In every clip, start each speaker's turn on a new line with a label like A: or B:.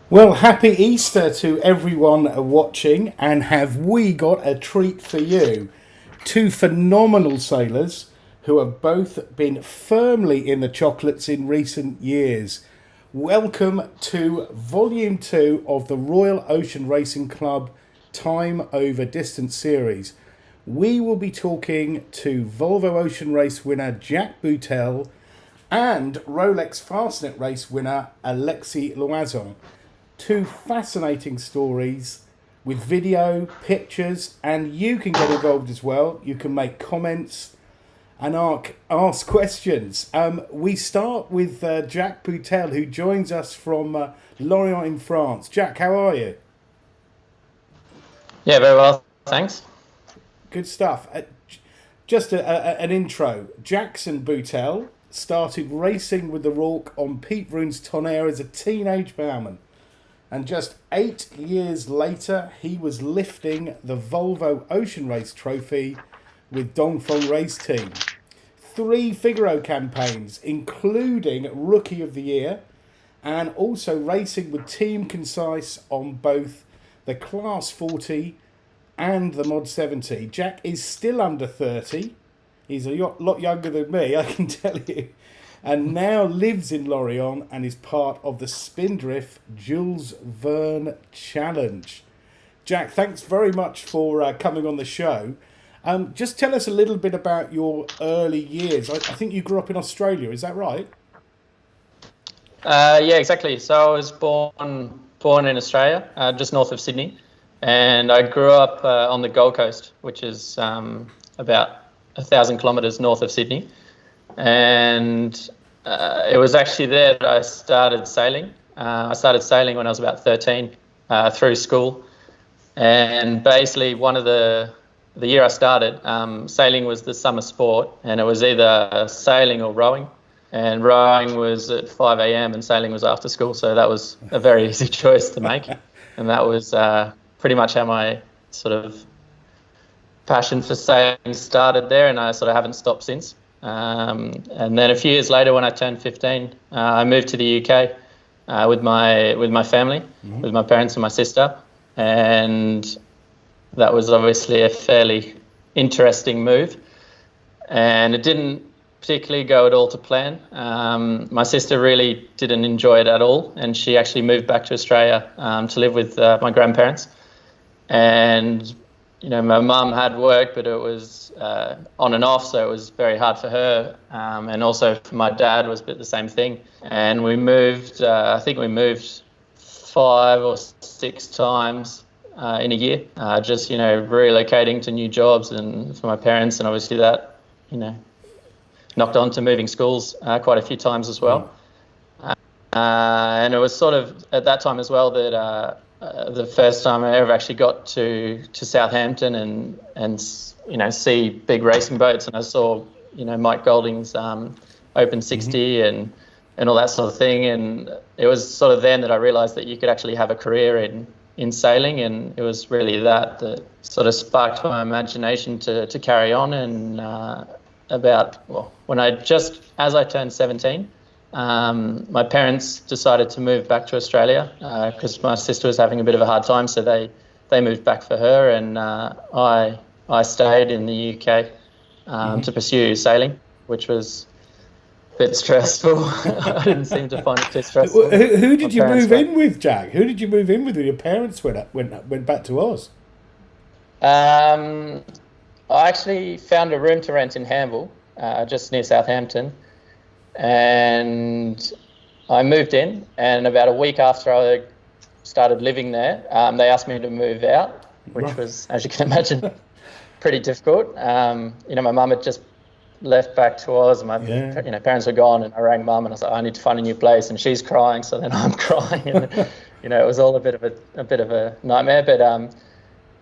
A: Well, happy Easter to everyone watching, and have we got a treat for you? Two phenomenal sailors who have both been firmly in the chocolates in recent years. Welcome to Volume 2 of the Royal Ocean Racing Club Time Over Distance series. We will be talking to Volvo Ocean Race winner Jack Bouttell and Rolex Fastnet race winner Alexis Loison. Two fascinating stories with video, pictures, and you can get involved as well. You can make comments and ask questions. We start with Jack Bouttell, who joins us from Loison in France. Jack, how are you?
B: Yeah, very well, thanks.
A: Good stuff. Just an intro. Jackson Bouttell started racing with the RORC on Pete Vroon's Tonnerre as a teenage bowman. And just 8 years later, he was lifting the Volvo Ocean Race Trophy with Dongfeng Race Team. 3 Figaro campaigns, including Rookie of the Year, and also racing with Team Concise on both the Class 40 and the Mod 70. Jack is still under 30. He's a lot younger than me, I can tell you. And now lives in Loison and is part of the Spindrift Jules Verne Challenge. Jack, thanks very much for coming on the show. Just tell us a little bit about your early years. I think you grew up in Australia, is that right?
B: Yeah, exactly. So I was born in Australia, just north of Sydney, and I grew up on the Gold Coast, which is about 1,000 kilometres north of Sydney. And it was actually there that I started sailing. I started sailing when I was about 13 through school. And basically the year I started, sailing was the summer sport, and it was either sailing or rowing. And rowing was at 5 a.m. and sailing was after school. So that was a very easy choice to make. And that was pretty much how my sort of passion for sailing started there, and I sort of haven't stopped since. And then a few years later, when I turned 15, I moved to the UK with my family, with my parents and my sister, and that was obviously a fairly interesting move. And it didn't particularly go at all to plan. My sister really didn't enjoy it at all, and she actually moved back to Australia to live with my grandparents. And my mum had work, but it was on and off, so it was very hard for her. And also for my dad was a bit the same thing. And we moved, I think we moved 5 or 6 times in a year, just, relocating to new jobs and for my parents. And obviously that, knocked on to moving schools quite a few times as well. And it was sort of at that time as well that the first time I ever actually got to Southampton and see big racing boats, and I saw Mike Golding's Open 60 and all that sort of thing, and it was sort of then that I realised that you could actually have a career in sailing, and it was really that sort of sparked my imagination to carry on. And as I turned 17. My parents decided to move back to Australia because my sister was having a bit of a hard time, so they moved back for her, and I stayed in the UK to pursue sailing, which was a bit stressful. I didn't seem to find it too stressful.
A: Who did you move in with, Jack? Who did you move in with when your parents went back to Oz?
B: I actually found a room to rent in Hamble, just near Southampton. And I moved in, and about a week after I started living there, they asked me to move out, which was, as you can imagine, pretty difficult. My mum had just left back to Oz. My parents were gone, and I rang mum and I said, I need to find a new place, and she's crying, so then I'm crying, and it was all a bit of a nightmare. But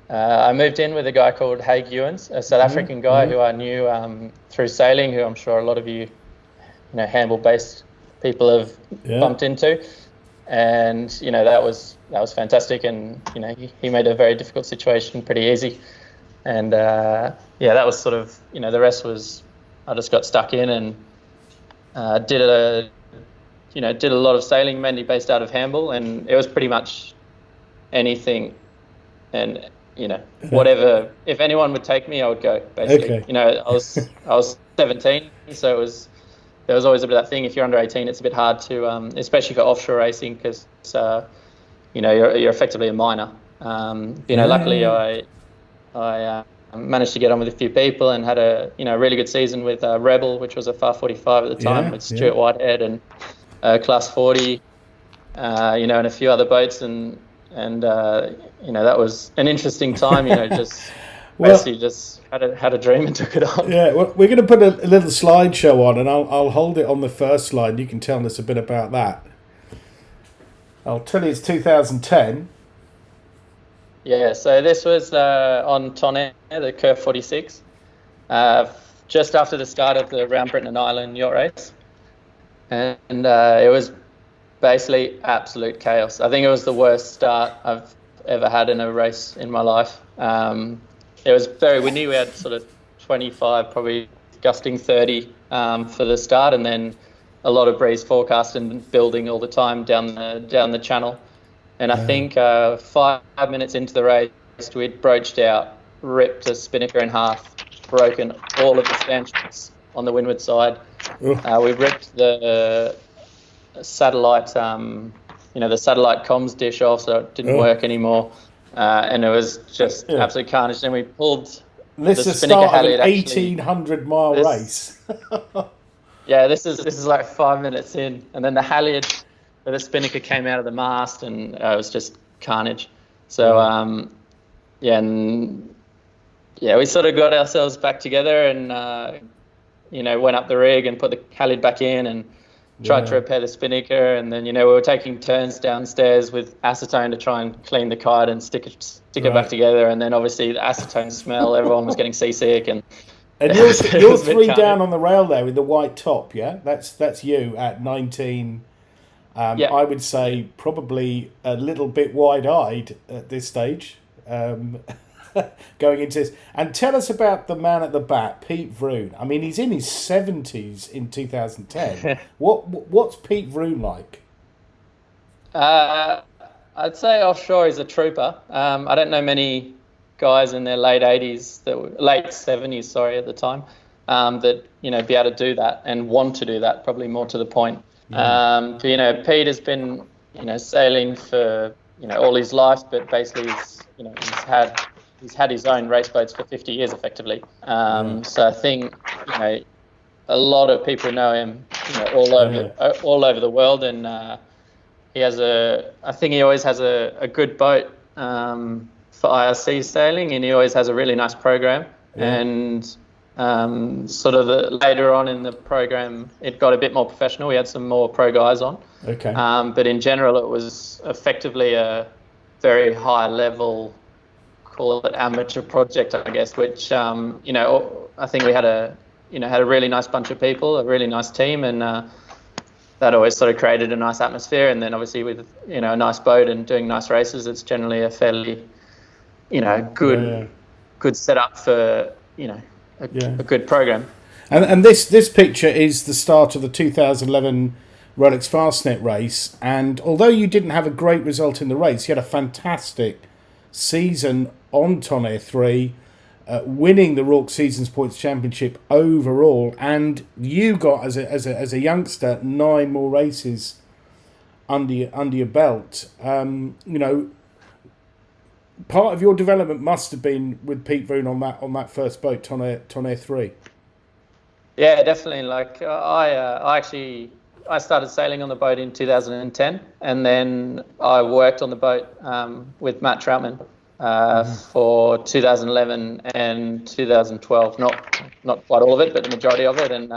B: I moved in with a guy called Haig Ewens, a South African guy who I knew through sailing, who I'm sure a lot of you Hamble-based people have bumped into, and that was fantastic, and he made a very difficult situation pretty easy, and that was sort of the rest was I just got stuck in and did a did a lot of sailing, mainly based out of Hamble, and it was pretty much anything and whatever. If anyone would take me, I would go, basically.
A: Okay.
B: I was 17, so there was always a bit of that thing. If you're under 18, it's a bit hard to, especially for offshore racing, because you're effectively a minor. Luckily I managed to get on with a few people and had a really good season with Rebel, which was a Far 45 at the time, with Stuart Whitehead, and Class 40, and a few other boats, and that was an interesting time. Basically just had a dream and took it on.
A: Yeah, well, we're going to put a little slideshow on, and I'll hold it on the first slide. You can tell us a bit about that. I'll tell you, it's 2010.
B: Yeah, so this was on Tonnerre, the Curve 46, just after the start of the Round Britain and Ireland yacht race. And it was basically absolute chaos. I think it was the worst start I've ever had in a race in my life. It was very windy. We had sort of 25, probably gusting 30 for the start, and then a lot of breeze forecast and building all the time down the channel. And I think 5 minutes into the race, we'd broached out, ripped a spinnaker in half, broken all of the stanchions on the windward side. We ripped the satellite, the satellite comms dish off, so it didn't work anymore. And it was just absolute carnage. Then we pulled
A: the spinnaker halyard. This is an 1,800-mile race.
B: Yeah, this is like 5 minutes in, and then the halyard for the spinnaker came out of the mast, and it was just carnage. So we sort of got ourselves back together and went up the rig and put the halyard back in and tried to repair the spinnaker, and then we were taking turns downstairs with acetone to try and clean the kite and stick it back together, and then obviously the acetone smell, everyone was getting seasick, and
A: you're three down on the rail there with the white top, yeah? That's you at 19. I would say probably a little bit wide-eyed at this stage, going into this. And tell us about the man at the bat, Pete Vroon. I mean, he's in his 70s in 2010. What's Pete Vroon like?
B: I'd say offshore he's a trooper. I don't know many guys in their late 70s, at the time, that be able to do that and want to do that. Probably more to the point. But Pete has been sailing for all his life, but basically he's had his own race boats for 50 years effectively. So I think a lot of people know him all over the world, and I think he always has a good boat for IRC sailing, and he always has a really nice program. And sort of later on in the program, it got a bit more professional. We had some more pro guys on.
A: Okay.
B: But in general, it was effectively a very high level, call it amateur project, I guess, which I think we had a really nice bunch of people, a really nice team, and that always sort of created a nice atmosphere. And then obviously with a nice boat and doing nice races, it's generally a fairly good setup for a good program.
A: And this picture is the start of the 2011 Rolex Fastnet race, and although you didn't have a great result in the race, you had a fantastic season on Tonnerre 3, winning the RORC Seasons Points Championship overall, and you got as a youngster 9 more races under your belt. Part of your development must have been with Pete Vroon on that first boat, Tonnerre 3.
B: Yeah, definitely. Like I started sailing on the boat in 2010, and then I worked on the boat with Matt Troutman for 2011 and 2012. Not quite all of it, but the majority of it. And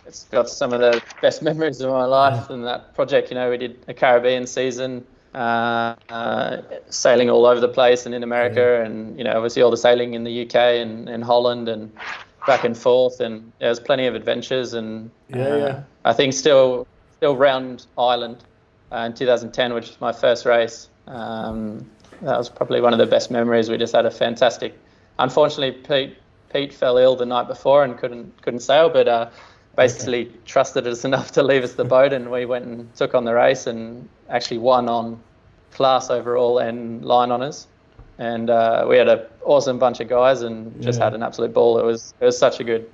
B: it's got some of the best memories of my life in that project. We did a Caribbean season, sailing all over the place and in America, and obviously all the sailing in the UK and Holland and back and forth, and there was plenty of adventures, and I think still round Ireland in 2010, which was my first race. That was probably one of the best memories. We just had a fantastic. Unfortunately, Pete fell ill the night before and couldn't sail, but basically trusted us enough to leave us the boat, and we went and took on the race and actually won on class overall and line honours. And we had an awesome bunch of guys and just had an absolute ball. It was such a good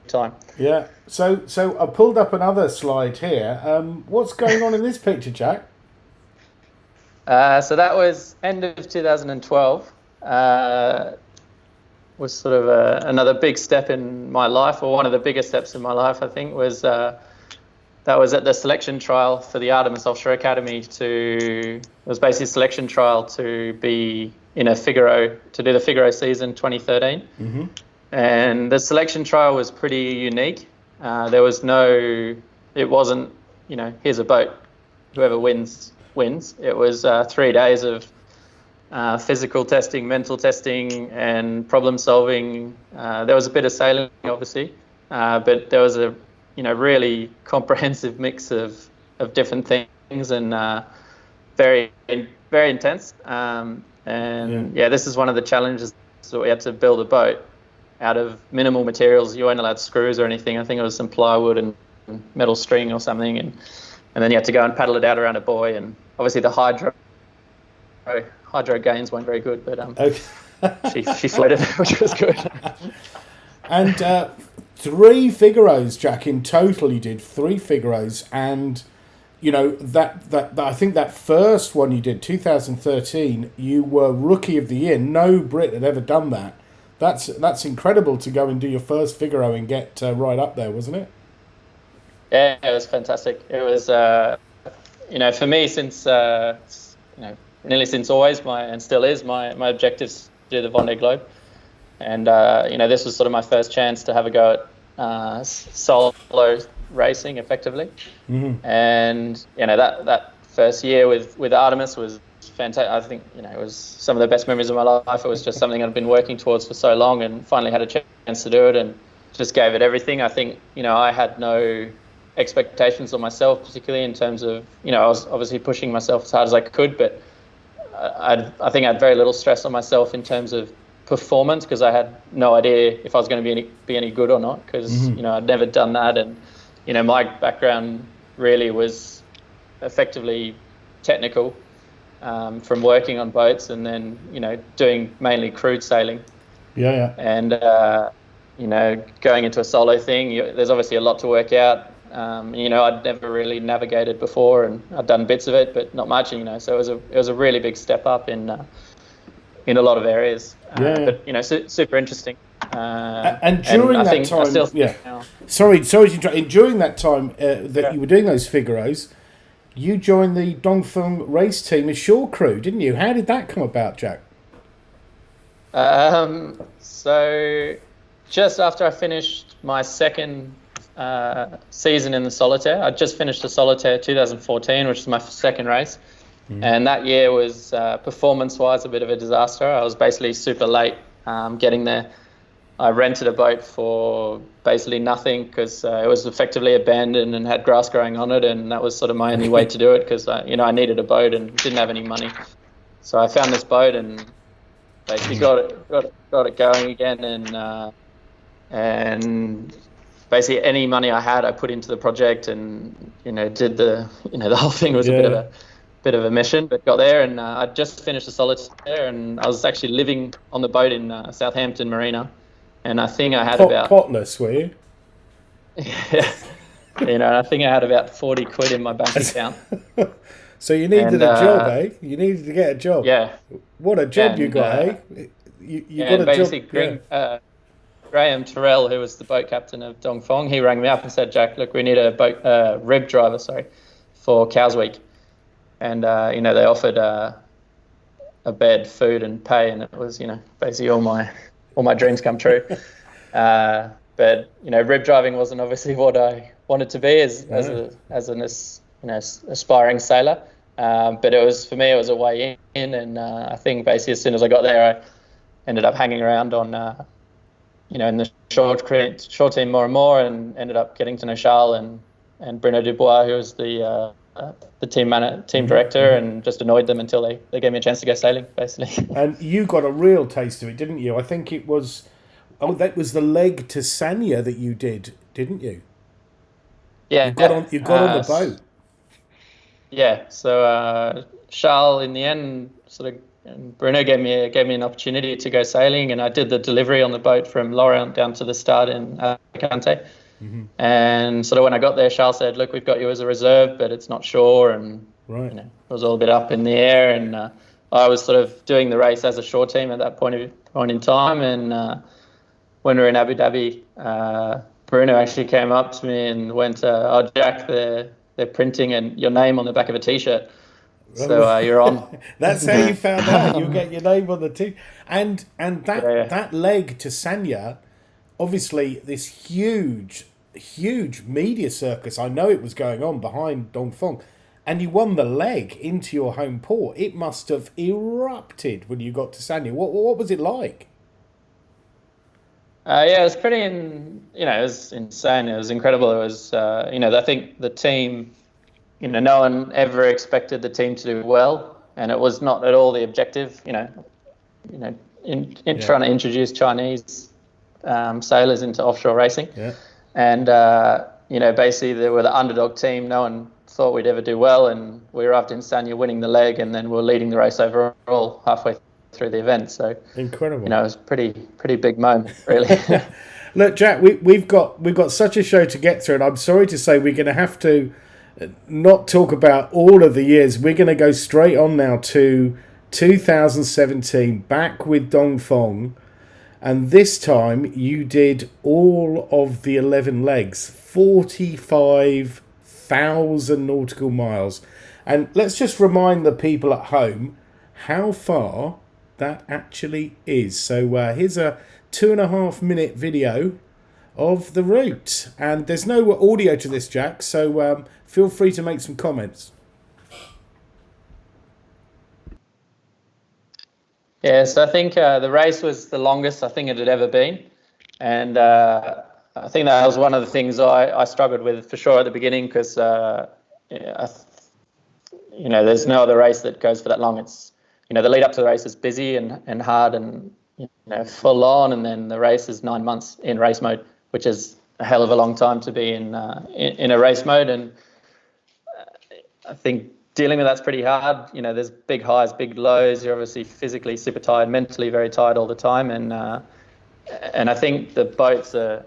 B: time.
A: Yeah. So I pulled up another slide here. What's going on in this picture, Jack?
B: So that was end of 2012. Was sort of another big step in my life, or one of the biggest steps in my life, I think, was that was at the selection trial for the Artemis Offshore Academy. It was basically a selection trial to be in a Figaro, to do the Figaro season 2013.
A: Mm-hmm.
B: And the selection trial was pretty unique. There was it wasn't, here's a boat, whoever wins. It was 3 days of physical testing, mental testing, and problem solving. There was a bit of sailing, obviously, but there was a really comprehensive mix of different things, and very, very intense. This is one of the challenges that we had to build a boat out of minimal materials. You weren't allowed screws or anything. I think it was some plywood and metal string or something, and then you had to go and paddle it out around a buoy, and obviously the hydro gains weren't very good, but she floated, which was good.
A: And 3 Figaros, Jack, in total you did 3 Figaros, and that I think that first one you did, 2013, you were Rookie of the Year. No Brit had ever done that. That's incredible to go and do your first Figaro and get right up there, wasn't it?
B: Yeah, it was fantastic. It was, for me, since nearly since always, and still is, my objectives to do the Vendée Globe. And, this was sort of my first chance to have a go at solo racing, effectively.
A: Mm-hmm.
B: And, that first year with Artemis was fantastic. I think, it was some of the best memories of my life. It was just something I'd been working towards for so long, and finally had a chance to do it and just gave it everything. I think, I had no expectations on myself, particularly in terms of, I was obviously pushing myself as hard as I could, but I think I had very little stress on myself in terms of performance, because I had no idea if I was going to be any good or not, because I'd never done that, and my background really was effectively technical, from working on boats and then doing mainly crude sailing. And going into a solo thing, there's obviously a lot to work out. I'd never really navigated before, and I'd done bits of it, but not much. So it was a really big step up in a lot of areas. But super interesting.
A: And during that time, sorry to interrupt. And during that time that you were doing those Figaros, you joined the Dongfeng race team as shore crew, didn't you? How did that come about, Jack?
B: So just after I finished my second season in the solitaire, I just finished the solitaire 2014, which is my second race. And that year was performance-wise a bit of a disaster. I was basically super late getting there. I rented a boat for basically nothing, because it was effectively abandoned and had grass growing on it, and that was sort of my only way to do it, because I needed a boat and didn't have any money. So I found this boat and basically got it going again, and basically any money I had I put into the project, and did the whole thing was a bit of a mission, but got there, and I just finished the solitaire, and I was actually living on the boat in Southampton Marina. And I think I had about...
A: Potless, were you?
B: Yeah. I think I had about 40 quid in my bank account.
A: So you needed a job, eh? You needed to get a job.
B: Yeah.
A: What a job you got, eh? You got a
B: basically
A: job.
B: Graham Terrell, who was the boat captain of Dongfeng, he rang me up and said, Jack, look, we need a rib driver, for Cows Week. And, they offered a bed, food and pay, and it was, basically all my dreams come true. But rib driving wasn't obviously what I wanted to be as an aspiring sailor. But it was, for me, it was a way in, and I think basically as soon as I got there, I ended up hanging around on in the short team more and more, and ended up getting to know Charles and Bruno Dubois, who was the team director, and just annoyed them until they gave me a chance to go sailing, basically.
A: And you got a real taste of it, didn't you? I think it was, that was the leg to Sanya that you did didn't you?
B: Yeah.
A: You got on the boat.
B: Yeah. So Charles, in the end, sort of, and Bruno gave me an opportunity to go sailing, and I did the delivery on the boat from Lorient down to the start in Alicante.
A: Mm-hmm.
B: And sort of when I got there, Charles said, "Look, we've got you as a reserve, but it's not sure." And
A: Right.
B: it was all a bit up in the air. And I was sort of doing the race as a shore team at that point in time. And when we were in Abu Dhabi, Bruno actually came up to me and went, "Oh, Jack, they're printing your name on the back of a T-shirt. So you're on."
A: That's how you found out. You get your name on the team, and that leg to Sanya, obviously this huge media circus. I know it was going on behind Dongfeng, and you won the leg into your home port. It must have erupted when you got to Sanya. What was it like?
B: Yeah, it was it was insane. It was incredible. It was, I think the team. No one ever expected the team to do well, and it was not at all the objective. In trying to introduce Chinese sailors into offshore racing, and basically they were the underdog team. No one thought we'd ever do well, and we arrived in Sanya winning the leg, and then we're leading the race overall halfway through the event. So
A: incredible.
B: It was pretty big moment, really.
A: Look, Jack, we've got such a show to get through, and I'm sorry to say we're going to have to not talk about all of the years. We're going to go straight on now to 2017, back with Dongfeng, and this time you did all of the 11 legs, 45,000 nautical miles. And let's just remind the people at home how far that actually is. So here's a 2.5 minute video of the route, and there's no audio to this, Jack, so feel free to make some comments.
B: Yeah, so I think the race was the longest I think it had ever been, and I think that was one of the things I struggled with for sure at the beginning, because there's no other race that goes for that long. It's the lead up to the race is busy and hard and full on, and then the race is 9 months in race mode, which is a hell of a long time to be in a race mode. And I think dealing with that's pretty hard. There's big highs, big lows. You're obviously physically super tired, mentally very tired all the time. And I think the boats are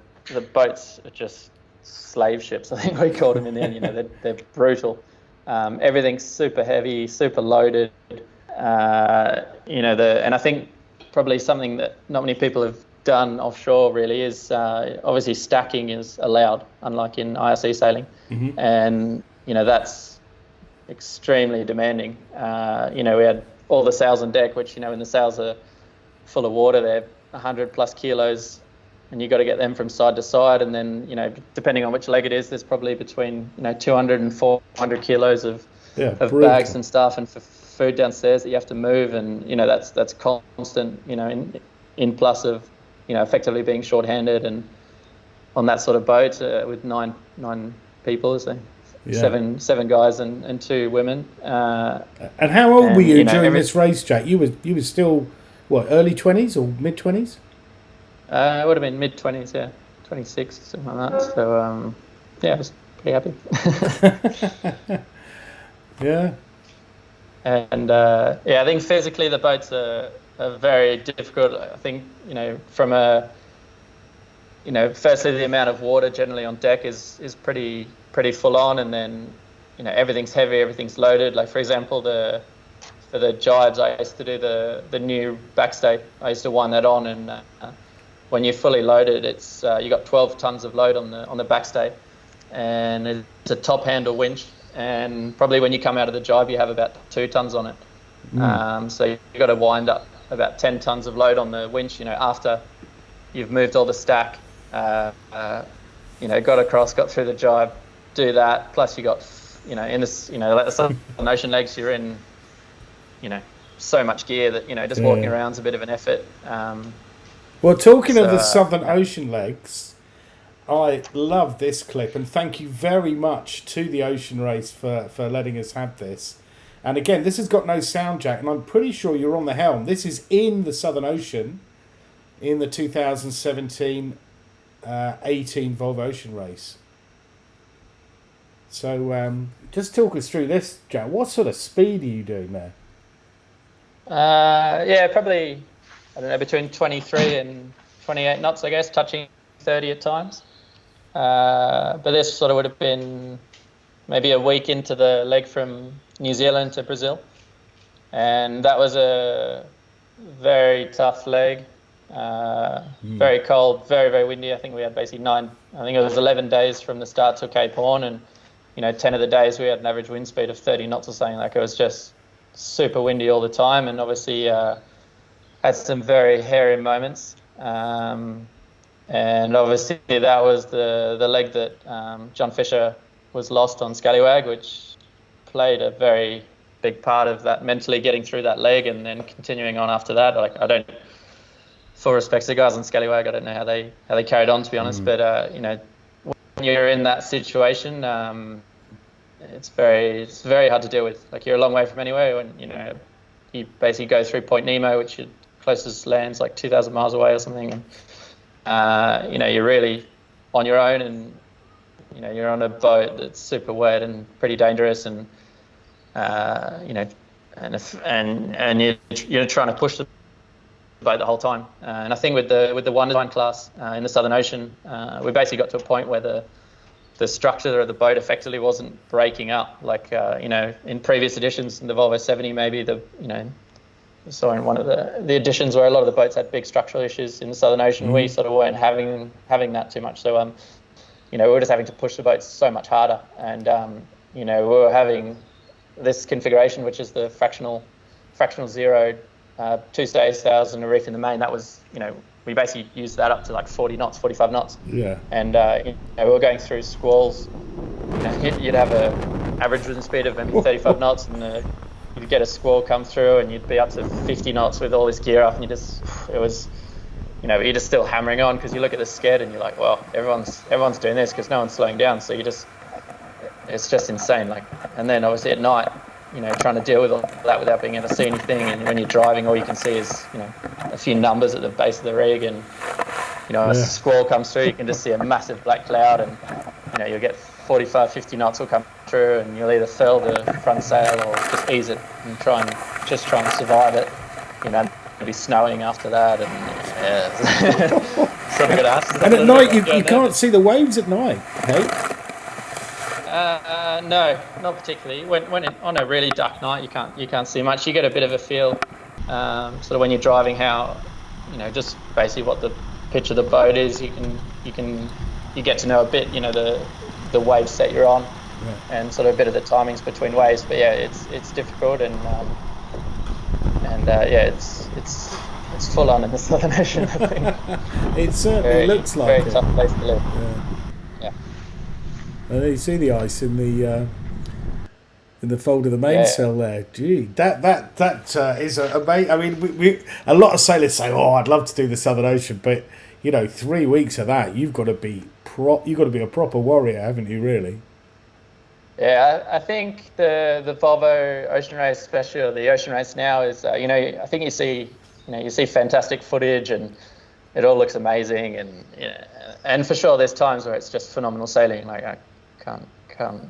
B: just slave ships. I think we called them in the end. They're brutal. Everything's super heavy, super loaded. And I think probably something that not many people have done offshore really is obviously stacking is allowed, unlike in IRC sailing.
A: Mm-hmm.
B: And that's extremely demanding. We had all the sails on deck, which when the sails are full of water, they're 100 plus kilos, and you've got to get them from side to side. And then depending on which leg it is, there's probably between 200 and 400 kilos of bags and stuff, and for food downstairs that you have to move, and that's constant, in plus of effectively being short-handed, and on that sort of boat with nine people, so seven guys and 2 women.
A: And how old were you during this race, Jack? You were still early 20s or mid 20s?
B: It would have been mid 20s, 26, something like that. So I was pretty happy.
A: Yeah.
B: And I think physically the boats are very difficult. I think from firstly the amount of water generally on deck is pretty full on, and then everything's heavy, everything's loaded. Like for example, for the jibes, I used to do the new backstay. I used to wind that on, and when you're fully loaded, it's you got 12 tons of load on the backstay, and it's a top handle winch. And probably when you come out of the jibe, you have about 2 tons on it. So you've got to wind up about 10 tons of load on the winch, after you've moved all the stack, got across, got through the jibe, do that. Plus you got, in this, like the ocean legs, you're in, so much gear that, just walking around is a bit of an effort.
A: Well, talking of the Southern Ocean legs, I love this clip, and thank you very much to the Ocean Race for letting us have this. And again, this has got no sound, Jack, and I'm pretty sure you're on the helm. This is in the Southern Ocean in the 2017 18 Volvo Ocean race. So just talk us through this, Jack. What sort of speed are you doing there?
B: Yeah, probably, I don't know, between 23 and 28 knots, I guess, touching 30 at times. But this sort of would have been maybe a week into the leg from New Zealand to Brazil. And that was a very tough leg. Very cold, very, very windy. I think we had basically 11 days from the start to Cape Horn, and 10 of the days we had an average wind speed of 30 knots or something. Like, it was just super windy all the time, and obviously had some very hairy moments. And obviously that was the leg that John Fisher was lost on Scallywag, which played a very big part of that, mentally getting through that leg and then continuing on after that. Like, I don't, full respect to the guys on Scallywag, I don't know how they carried on, to be honest. But when you're in that situation, it's very hard to deal with. Like, you're a long way from anywhere when you basically go through Point Nemo, which your closest land's like 2,000 miles away or something, and you're really on your own, and you're on a boat that's super wet and pretty dangerous, and you're trying to push the boat the whole time. And I think with the one design class in the Southern Ocean, we basically got to a point where the structure of the boat effectively wasn't breaking up. Like, in previous editions, in the Volvo 70, maybe so in one of the editions where a lot of the boats had big structural issues in the Southern Ocean, we sort of weren't having that too much. So, we were just having to push the boats so much harder. And, we were having this configuration, which is the fractional zero, 2 stay sails and a reef in the main. That was, we basically used that up to like 40 knots, 45 knots. Yeah. And we were going through squalls. You'd have a average wind speed of maybe 35 knots, and you'd get a squall come through, and you'd be up to 50 knots with all this gear up, and you're just still hammering on, because you look at the sked and you're like, well, everyone's doing this because no one's slowing down. So it's just insane. Like, and then obviously at night, trying to deal with all that without being able to see anything. And when you're driving, all you can see is, a few numbers at the base of the rig, and, a squall comes through, you can just see a massive black cloud, and, you'll get 45, 50 knots will come through, and you'll either furl the front sail or just ease it and try and survive it. It'll be snowing after that, and sort of good ass.
A: And at night, you can't see the waves at night, hey?
B: No, not particularly. When on a really dark night, you can't see much. You get a bit of a feel, sort of when you're driving, how, just basically what the pitch of the boat is. You get to know a bit, the wave set you're on, and sort of a bit of the timings between waves. But yeah, it's difficult, and it's full on in the Southern Ocean, I think.
A: It certainly looks like
B: very tough place to live. Yeah.
A: And you see the ice in the fold of the mainsail there. Gee, that is amazing. I mean, we a lot of sailors say, "Oh, I'd love to do the Southern Ocean," but 3 weeks of that, you've got to be a proper warrior, haven't you? Really?
B: Yeah, I think the Volvo Ocean Race, especially, or the Ocean Race now, is I think you see fantastic footage, and it all looks amazing, and for sure there's times where it's just phenomenal sailing. Like, I can't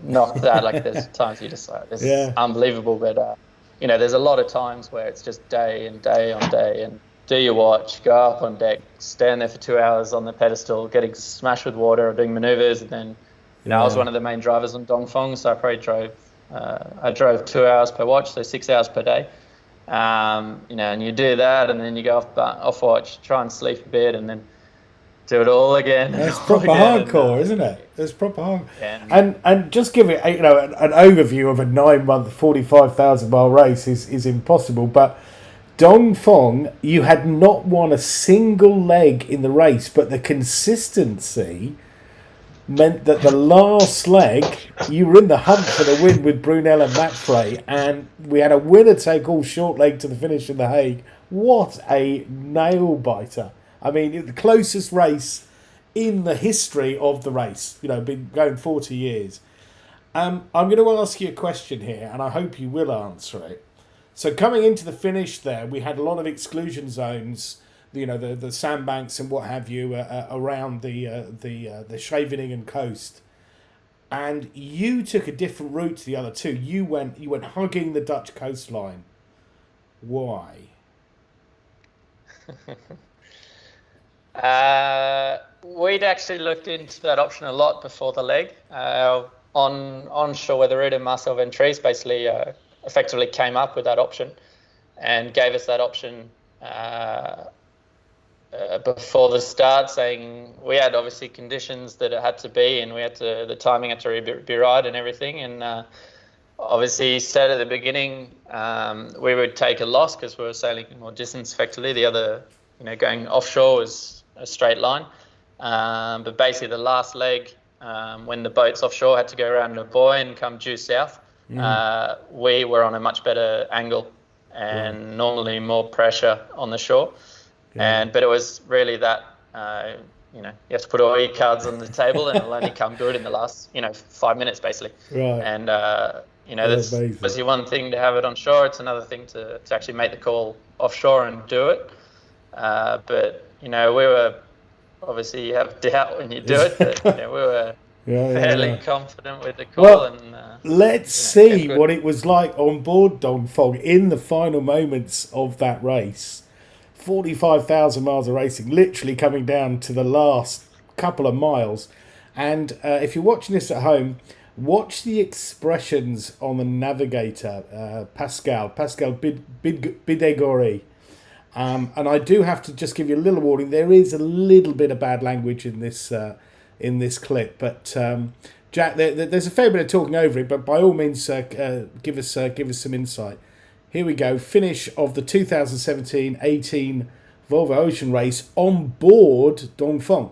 B: knock that. Like, there's times you just like, this is unbelievable, but there's a lot of times where it's just day and day on day, and do your watch, go up on deck, stand there for 2 hours on the pedestal, getting smashed with water or doing maneuvers, and then I was one of the main drivers on Dongfeng, so I probably drove 2 hours per watch, so 6 hours per day. And you do that, and then you go off watch, try and sleep a bit, and then do it all again.
A: That's proper hardcore, isn't it? It's proper hard. Yeah. And just give it an overview of a 9-month, 45,000 mile race is impossible. But Dongfeng, you had not won a single leg in the race, but the consistency meant that the last leg, you were in the hunt for the win with Brunel and Macfrey, and we had a winner-take-all short leg to the finish in The Hague. What a nail-biter. I mean, the closest race in the history of the race, been going 40 years. I'm going to ask you a question here, and I hope you will answer it. So coming into the finish there, we had a lot of exclusion zones the sandbanks and what have you around the Scheveningen coast. And you took a different route to the other two. You went hugging the Dutch coastline. Why?
B: We'd actually looked into that option a lot before the leg. Onshore, where the route in Marcel Ventries basically effectively came up with that option and gave us that option before the start, saying we had obviously conditions that it had to be, and the timing had to be right and everything. And obviously, he said at the beginning we would take a loss because we were sailing more distance effectively. The other, going offshore was a straight line. But basically, the last leg, when the boats offshore had to go around a buoy and come due south, we were on a much better angle and normally more pressure on the shore. Yeah. But it was really that, you have to put all your cards on the table and it'll only come good in the last, 5 minutes basically. Right. And, there's obviously one thing to have it on shore. It's another thing to actually make the call offshore and do it. But, we were, obviously you have doubt when you do it, but we were fairly confident with the call.
A: Well,
B: and
A: let's see what it was like on board Dongfeng in the final moments of that race. 45,000 miles of racing, literally coming down to the last couple of miles. And if you're watching this at home, watch the expressions on the navigator, Pascal Bidegori. And I do have to just give you a little warning. There is a little bit of bad language in this clip, but Jack, there's a fair bit of talking over it. But by all means, give us some insight. Here we go. Finish of the 2017-18 Volvo Ocean Race on board Dongfeng.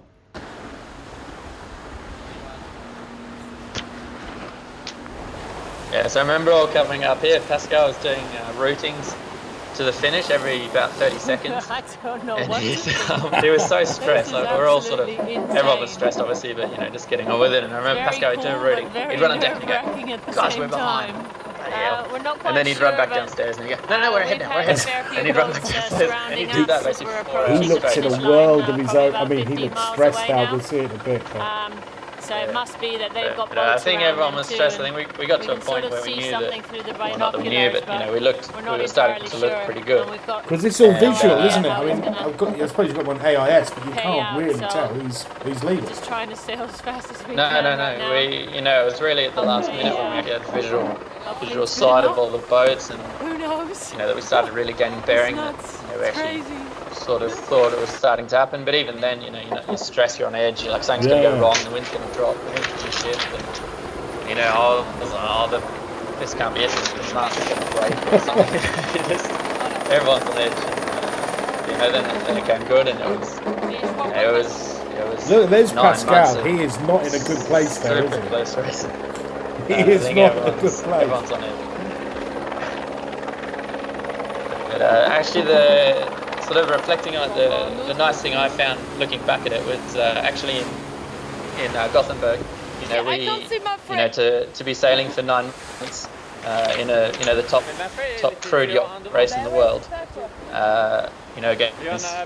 B: Yeah, so I remember all coming up here. Pascal was doing routings to the finish every about 30 seconds.
C: I don't know what
B: he was so stressed. Like, we're all sort of, everyone was stressed obviously, but just getting on with it. And I remember Pascal would do a routing. He'd run on deck and go, guys, we're behind. And then he'd run back downstairs and he'd go, no, we're ahead now, and he'd run back downstairs and he'd do that basically.
A: He looks in a world of his own. I mean, he looks stressed out. We'll see it in a bit.
C: So it must be that they've got boats
B: I think everyone was stressed. I think we got to a point where we knew that, not that we knew, but we were starting to look pretty good.
A: Because it's all visual, isn't it? I mean, I suppose you've got one AIS, but you can't really tell who's leading.
C: Just trying to sail as fast as we
B: can.
C: No.
B: It was really at the last minute when we had visual side of all the boats, and
C: who knows?
B: That we started really gaining bearing. We actually sort of thought it was starting to happen, but even then, you stress, you're on edge, you're like, something's going to go wrong, the wind's going to drop, the wind's going to shift, and, this can't be it, this market's going to break or something. Everyone's on edge. Then it came good, and it was
A: Look, there's Pascal. He is not in a good place there, is he?
B: Close racing.
A: He is not in a good place.
B: Everyone's on edge. But actually, the sort of reflecting on it, the nice thing I found looking back at it was actually in Gothenburg. To be sailing for 9 months in the top crude yacht race in the world. Against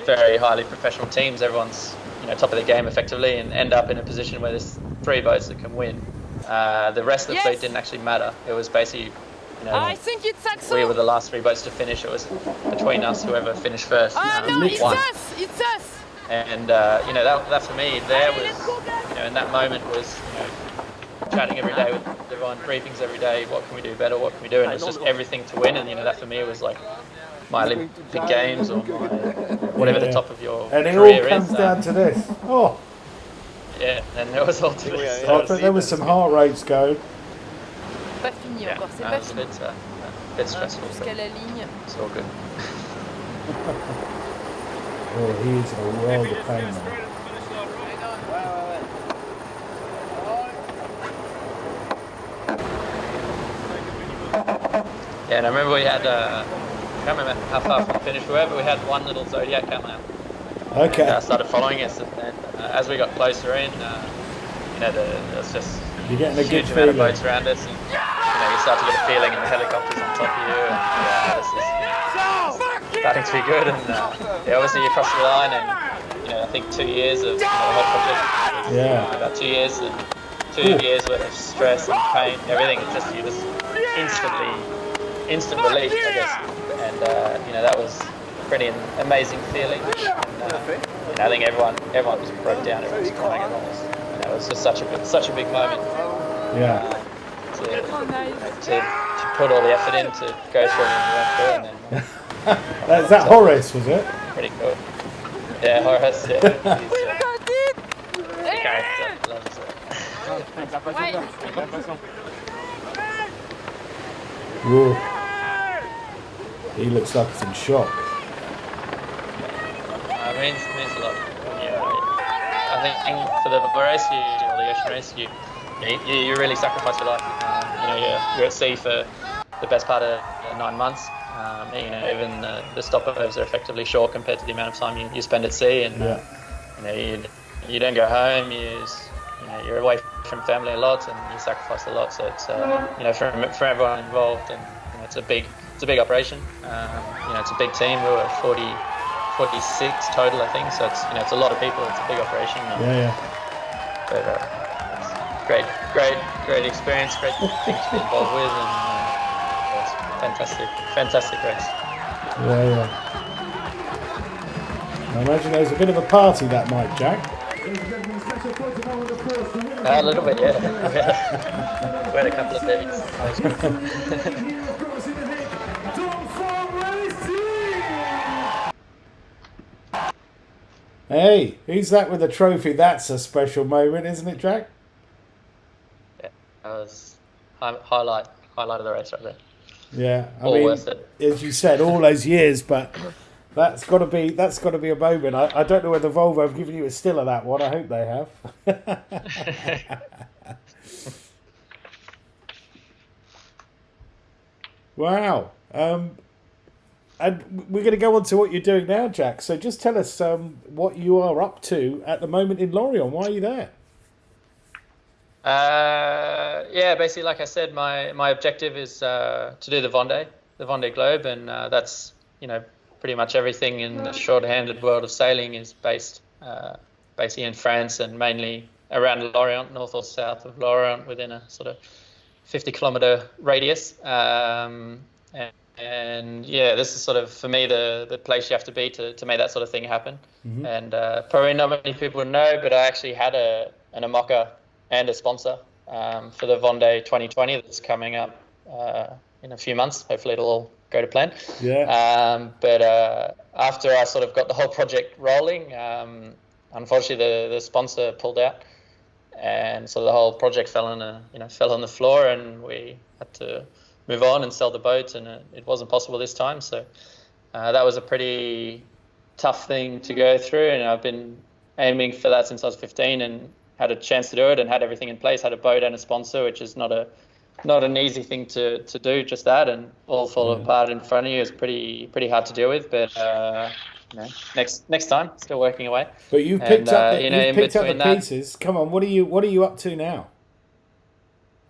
B: very highly professional teams, everyone's top of their game effectively, and end up in a position where there's 3 boats that can win. The rest of the fleet didn't actually matter. It was basically.
C: I think it's Axel.
B: We were the last 3 boats to finish. It was between us, whoever finished first.
C: No, it's us. It's us.
B: And that for me there was, in that moment was, chatting every day with everyone, briefings every day. What can we do better? What can we do? And it was just everything to win. And that for me was like my Olympic Games or my whatever the top of your
A: career is. And it all comes down to this. Oh.
B: Yeah, and there was all to this.
A: I think there was some heart rates going.
B: Yeah, it was a bit stressful, but it's all good.
A: Oh, he is a world of pain, man.
B: Yeah, and I remember we had, I can't remember how far from the finish we were, but we had one little Zodiac come out.
A: Okay.
B: And, started following us, and as we got closer in, there's just
A: you're getting a
B: huge
A: good
B: amount
A: feeling.
B: of boats around us, and you start to get a feeling, and the helicopters on top of you, and this is starting to be good, and obviously you cross the line, and I think 2 years of the whole project, about 2 years, and 2 years worth of stress and pain, everything. It's just instant relief, I guess, and that was a pretty amazing feeling. And, I think everyone just broke down. Everyone was crying. It was just such a big moment.
A: Yeah.
B: To put all the effort in to go through and went through, and then
A: Is that Horace, was it?
B: pretty cool. Yeah, Horace. Yeah, character. Loves it.
A: Whoa. He looks like he's in shock.
B: Means a lot. I think for the race, or the ocean race, you really sacrifice your life. You're at sea for the best part of 9 months. Even the stopovers are effectively short compared to the amount of time you spend at sea, and you don't go home. You're away from family a lot, and you sacrifice a lot. So it's for everyone involved, and it's a big operation. It's a big team. We were 46 total, I think. So it's a lot of people. It's a big operation. But great experience, great things to be involved with, and it's fantastic race.
A: Yeah. I imagine there was a bit of a party that night, Jack.
B: A little bit, yeah. We had a couple of babies.
A: Hey, who's that with a trophy? That's a special moment, isn't it, Jack?
B: Yeah, that was highlight of the race right there.
A: Yeah, I
B: all
A: mean,
B: worth it.
A: As you said, all those years, but that's got to be a moment. I don't know whether Volvo have given you a still of that one. I hope they have. Wow. And we're going to go on to what you're doing now, Jack. So just tell us what you are up to at the moment in Loison. Why are you there?
B: Basically, like I said, my objective is to do the Vendée Globe, and that's pretty much everything in the short-handed world of sailing is based basically in France, and mainly around Lorient, north or south of Lorient, within a sort of 50-kilometer radius. And this is sort of, for me, the place you have to be to make that sort of thing happen. Mm-hmm. And probably not many people know, but I actually had an AMOCA and a sponsor for the Vendée 2020 that's coming up in a few months. Hopefully it'll all go to plan.
A: Yeah.
B: But after I sort of got the whole project rolling, unfortunately the sponsor pulled out, and so the whole project fell on the floor, and we had to move on and sell the boat, and it wasn't possible this time. So that was a pretty tough thing to go through, and I've been aiming for that since I was 15, and had a chance to do it and had everything in place, had a boat and a sponsor, which is not an easy thing to do, just that, and all fall apart in front of you is pretty hard to deal with. But next time, still working away.
A: But you've picked up the pieces. Come on, what are you up to now?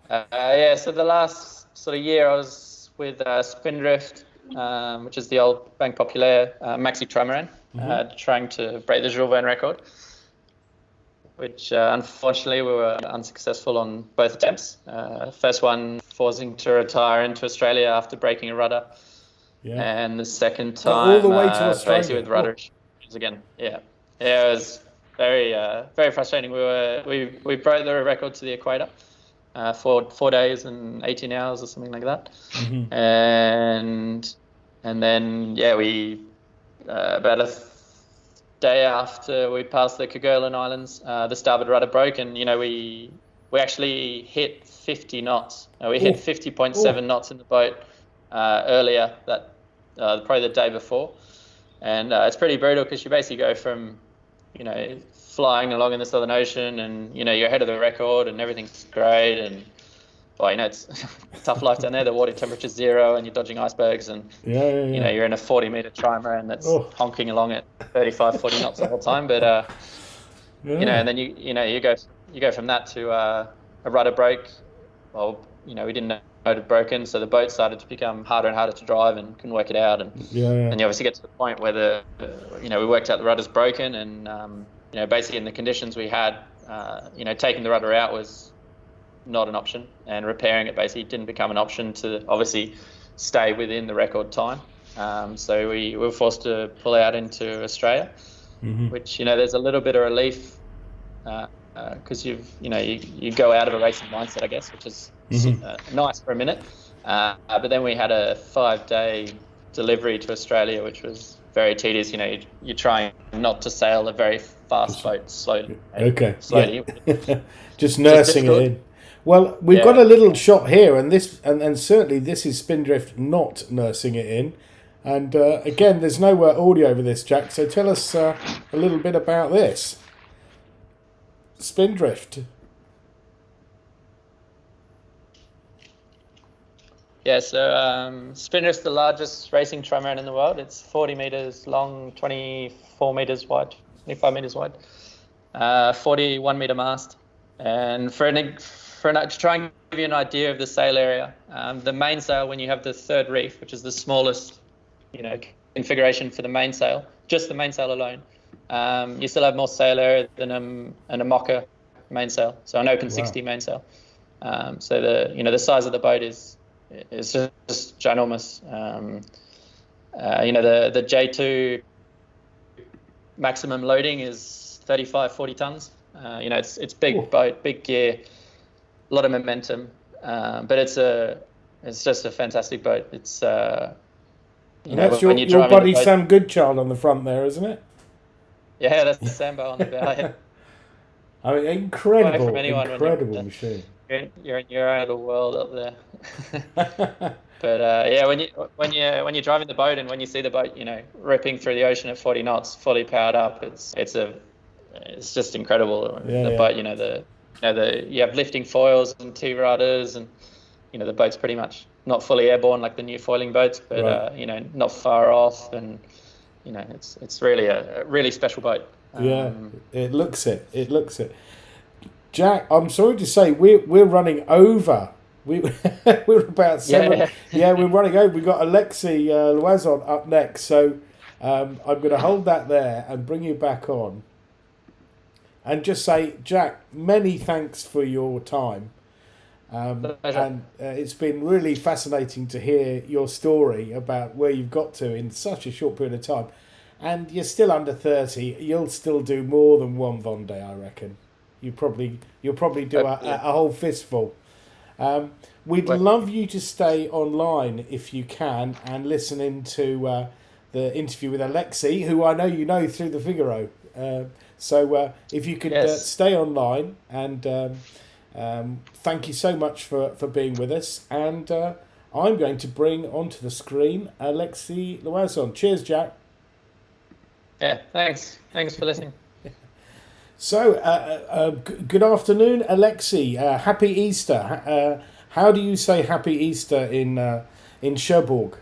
B: So the last sort of year I was with Spindrift, which is the old Banque Populaire maxi trimaran, trying to break the Jules Verne record, which unfortunately we were unsuccessful on both attempts. First one forcing to retire into Australia after breaking a rudder, and the second time
A: all the way to Australia
B: with rudder issues again. It was very frustrating. We broke the record to the equator. 4 days and 18 hours or something like that. Mm-hmm. And then we about a day after we passed the Kerguelen Islands, the starboard rudder broke, and we actually hit 50 knots. We hit 50.7 knots in the boat earlier, that probably the day before, and it's pretty brutal because you basically go from flying along in the Southern Ocean, and you're ahead of the record and everything's great, and it's a tough life down there. The water temperature's 0 and you're dodging icebergs, and you're in a 40-meter trimaran that's honking along at 35-40 knots the whole time. But and then you go from that to a rudder break. Well, we didn't know it had broken, so the boat started to become harder and harder to drive and couldn't work it out. And and you obviously get to the point where we worked out the rudder's broken, and basically in the conditions we had, taking the rudder out was not an option, and repairing it basically didn't become an option to obviously stay within the record time. So we were forced to pull out into Australia, which there's a little bit of relief because you go out of a racing mindset, I guess, which is nice for a minute. But then we had a 5-day delivery to Australia, which was very tedious. You're trying not to sail a very fast boat slowly. Slowly.
A: Yeah. Just nursing it in. Well, we've got a little shot here, and and certainly this is Spindrift not nursing it in. And again, there's no audio over this, Jack. So tell us a little bit about this. Spindrift.
B: Yeah, so Spindrift's the largest racing trimaran in the world. It's 40 meters long, 24 meters wide, 25 meters wide, 41 meter mast. And to try and give you an idea of the sail area, the mainsail, when you have the third reef, which is the smallest, configuration for the mainsail, just the mainsail alone, you still have more sail area than a mocha mainsail, so an open 60 mainsail. So the size of the boat is just ginormous. The J2 maximum loading is 35-40 tons. It's big boat, big gear, a lot of momentum, but it's just a fantastic boat. It's
A: that's your buddy Sam Goodchild on the front there, isn't it?
B: Yeah, that's the Sambo on the bow. Yeah.
A: I mean, incredible machine.
B: You're in your own little world up there. But when you're driving the boat and when you see the boat, ripping through the ocean at 40 knots, fully powered up, it's just incredible. Boat, you have lifting foils and 2 rudders, and the boat's pretty much not fully airborne like the new foiling boats, but not far off, and it's really a really special boat.
A: It looks it. Jack, I'm sorry to say we're running over. We're about 7. We're running over. We've got Alexei Loison up next, so I'm going to hold that there and bring you back on. And just say, Jack, many thanks for your time. And it's been really fascinating to hear your story about where you've got to in such a short period of time. And you're still under 30. You'll still do more than one Vendée, I reckon. You'll probably do a whole fistful. We'd love you to stay online if you can and listen into the interview with Alexei, who I know you know through the Figaro. So if you could stay online, and thank you so much for being with us. And I'm going to bring onto the screen Alexei Loison. Cheers, Jack.
B: Yeah, thanks. Thanks for listening.
A: So, good afternoon, Alexei. Happy Easter. How do you say Happy Easter in Cherbourg?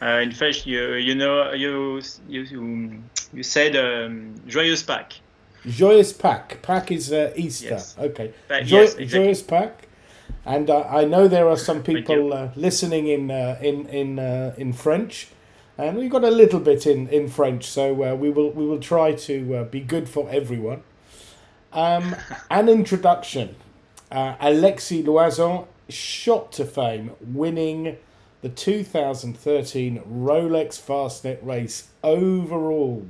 D: In French, you said Joyeuse Pâques.
A: Joyeuse Pâques. Pâques is Easter.
D: Yes.
A: Okay.
D: Yes, exactly.
A: Joyeuse Pâques. And I know there are some people listening in French, and we've got a little bit in French, so we will try to be good for everyone. An introduction. Alexis Loison shot to fame, winning the 2013 Rolex Fastnet race overall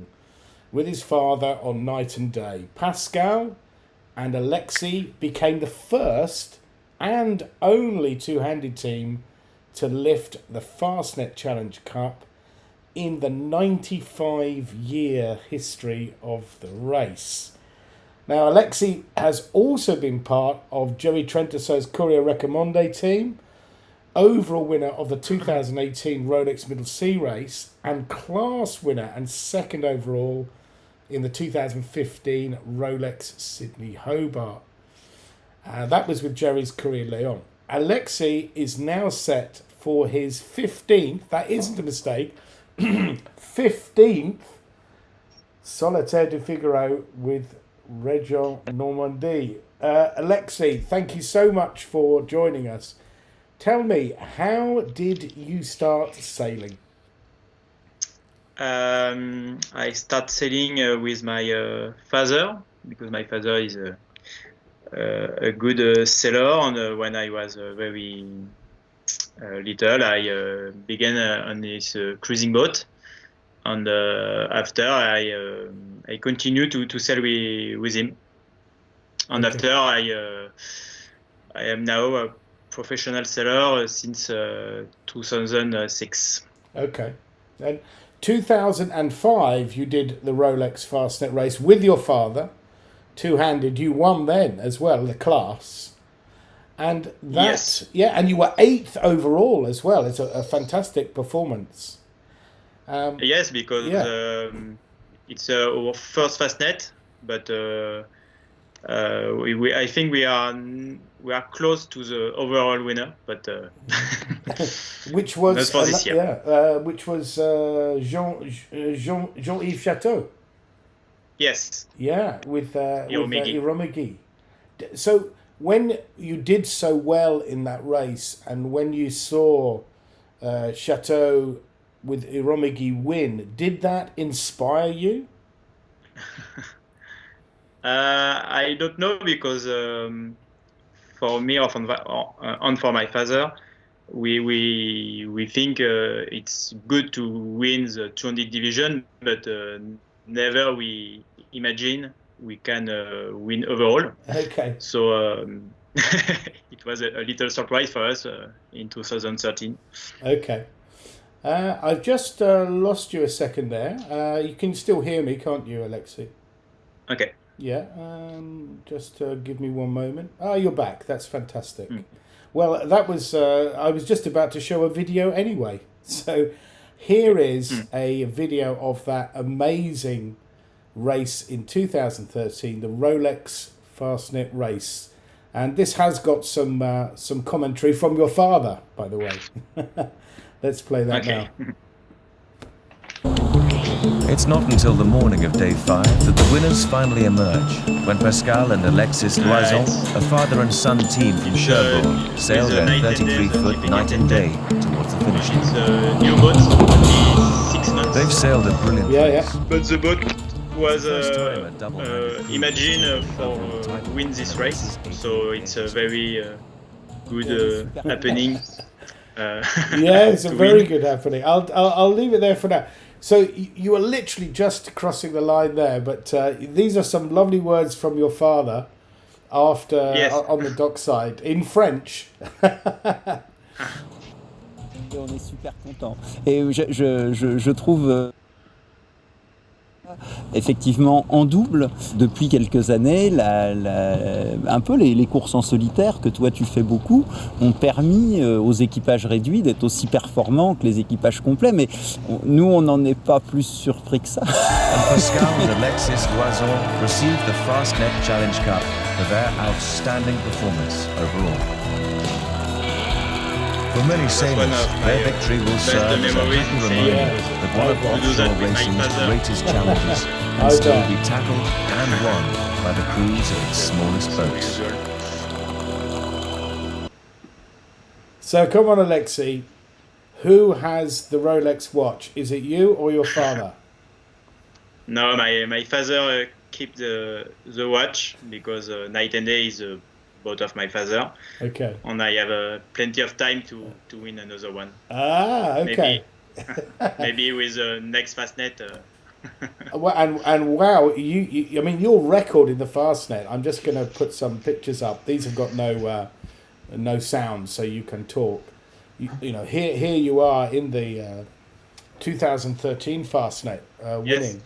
A: with his father on night and day. Pascal and Alexei became the first and only two-handed team to lift the Fastnet Challenge Cup in the 95-year history of the race. Now, Alexei has also been part of Jerry Trentosso's Courrier Recommandé team, overall winner of the 2018 Rolex Middle Sea race, and class winner and second overall in the 2015 Rolex Sydney Hobart. That was with Jerry's Courrier Leon. Alexei is now set for his 15th, that isn't a mistake, 15th Solitaire du Figaro with Région Normandie. Alexei, thank you so much for joining us. Tell me, how did you start sailing?
D: I start sailing with my father, because my father is a good sailor. And when I was very little, I began on this cruising boat. And after, I continue to sail with him. And
A: Okay.
D: after, I am now a professional sailor since 2006.
A: Okay. And 2005, you did the Rolex Fastnet race with your father, two-handed. You won then as well, the class. And that,
D: Yes.
A: yeah, and you were 8th overall as well. It's a fantastic performance.
D: Yes, because
A: Yeah.
D: it's our first Fastnet, but I think we are close to the overall winner, but
A: Which was
D: not for this year.
A: which was Jean-Yves Chateau.
D: Yes.
A: Yeah, with
D: Iromigi.
A: Iromigi. So when you did so well in that race, and when you saw Chateau with Iromigi win, did that inspire you?
D: I don't know, because for me or for my father, we think it's good to win the 200 division, but never we imagine we can win overall.
A: Okay.
D: So it was a little surprise for us in 2013.
A: Okay. I've just lost you a second there. You can still hear me, can't you, Alexei?
D: Okay.
A: Yeah, just give me one moment. Oh, you're back. That's fantastic. Well, that was, I was just about to show a video anyway. So here is a video of that amazing race in 2013, the Rolex Fastnet race. And this has got some commentary from your father, by the way. Let's play that now.
E: It's not until the morning of day 5 that the winners finally emerge, when Pascal and Alexis Loison, a father and son team from Cherbourg, sail their 33-foot night and day towards the finish line.
D: It's a new boat, only 6 months.
E: They've sailed a brilliant race.
D: But the boat was
E: First time a double-handed crew
D: imagined for
E: Untitled
D: win this
E: Chapter
D: race,
E: races
D: so it's a very good happening.
A: Yeah, it's a very good happening. I'll leave it there for now. So you are literally just crossing the line there, but these are some lovely words from your father after on the dockside in French.
F: On est super content. Et je trouve effectivement en double depuis quelques années, un peu les courses en solitaire que toi tu fais beaucoup ont permis aux équipages réduits d'être aussi performants que les équipages complets, mais nous on n'en est pas plus surpris que ça.
E: And Pascal and Alexis Loison received the Fastnet Challenge Cup for their outstanding performance overall. For many sailors, their victory will serve as a happy reminder that one of offshore racing's greatest challenges can still be tackled and won by the crews of its smallest boats.
A: So come on, Alexei. Who has the Rolex watch? Is it you or your father?
D: No, my father keep the watch, because night and day is a boat of my father.
A: Okay.
D: And I have plenty of time to win another one.
A: Ah, okay.
D: Maybe with the next Fastnet.
A: And wow, you I mean, your record in the Fastnet. I'm just going to put some pictures up. These have got no sound, so you can talk. You know, here you are in the 2013 Fastnet winning.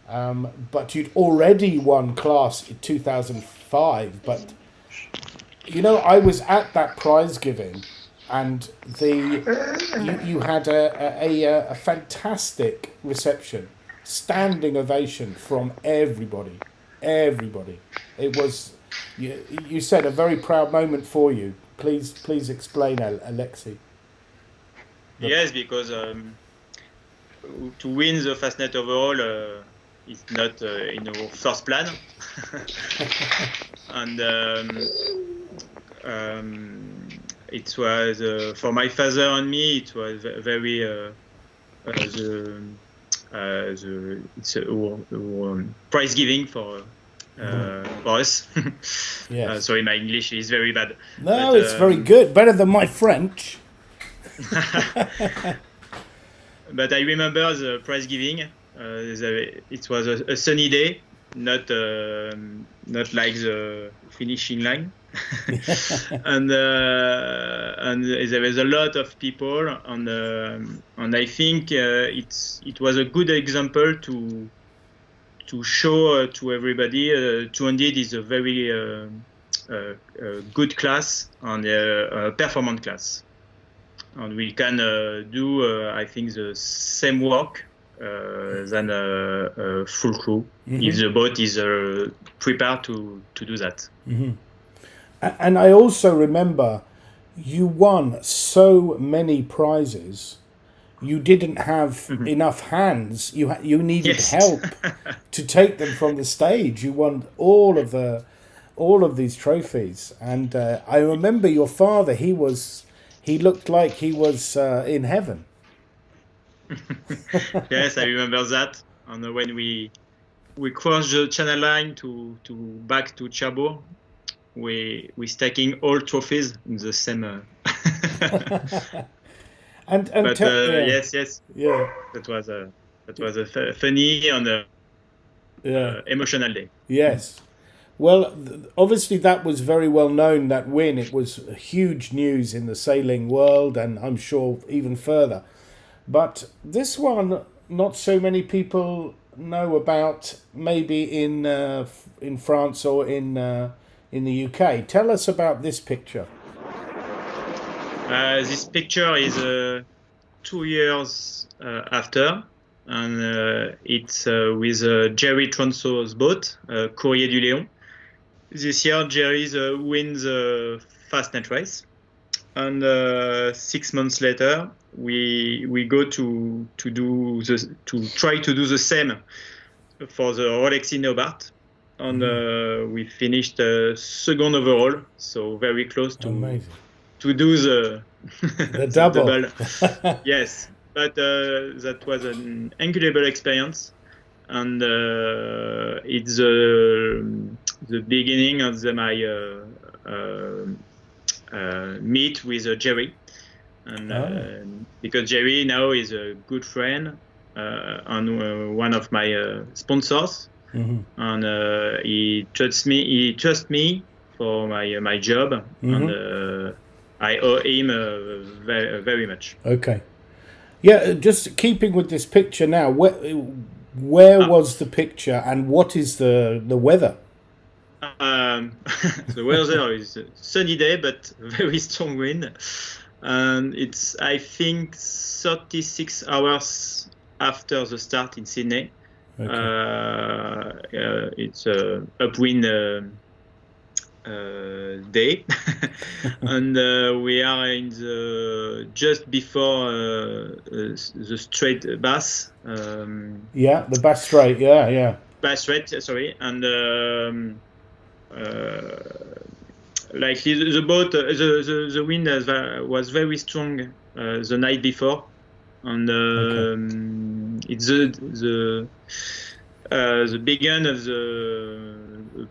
A: Yes. But you'd already won class in 2005. But you know, I was at that prize giving, and you had a fantastic reception, standing ovation from everybody. It was, you said, a very proud moment for you. Please explain, Alexei.
D: Yes, because to win the Fastnet overall, it's not in our first plan. And it was for my father and me. It was very it's prize giving for us.
A: Yes.
D: Sorry, my English is very bad.
A: No, it's very good. Better than my French.
D: But I remember the prize giving. It was a sunny day, not like the finishing line. and there was a lot of people, and I think it was a good example to show to everybody 200 is a very good class and a performant class, and we can do I think the same work than a full crew if the boat is prepared to do that.
A: And I also remember you won so many prizes. You didn't have enough hands. You needed help to take them from the stage. You won all of these trophies, and I remember your father. He looked like he was in heaven.
D: Yes, I remember that. And when we crossed the Channel Line to back to Cherbourg, we stacking all trophies in the same. Yes,
A: yeah.
D: That was a funny and emotional day.
A: Yes. Well, obviously that was very well known, that win. It was huge news in the sailing world, and I'm sure even further. But this one, not so many people know about. Maybe in France or in the UK. Tell us about this picture.
D: This picture is 2 years after, and it's with Jerry Tronso's boat, Courrier du Léon. This year, Jerry wins the Fastnet race, and 6 months later, we go to try to do the same for the Rolex in Hobart, and we finished second overall, so very close to do the
A: double.
D: Yes, but that was an incredible experience, and it's the beginning of my meet with Jerry, and because Jerry now is a good friend and one of my sponsors, and he trusts me for my job, and I owe him very, very much.
A: Okay. Yeah, just keeping with this picture now, where was the picture, and what is the weather?
D: The weather is a sunny day, but very strong wind. And it's, I think, 36 hours after the start in Sydney. Okay. It's a upwind day, and we are in just before the Strait Bass.
A: The Bass Strait.
D: Bass Strait. Sorry, and like the boat, the wind was very strong the night before, and it's the beginning of the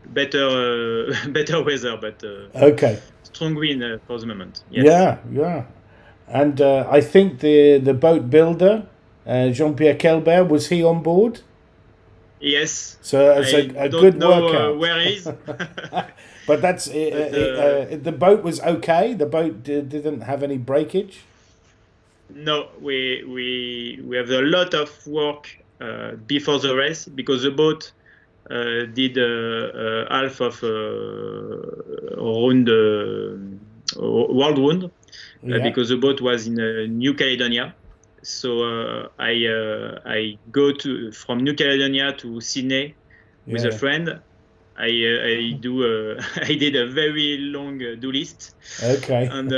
D: better weather, but strong wind for the moment. Yes.
A: Yeah. And I think the boat builder, Jean-Pierre Kalpa, was he on board?
D: Yes.
A: So it's a good workout.
D: Where he is.
A: But that's the boat was okay. The boat didn't have any breakage.
D: No, we have a lot of work before the race, because the boat did half of world round, because the boat was in New Caledonia. So I go from New Caledonia to Sydney with a friend. I did a very long do list.
A: Okay.
D: And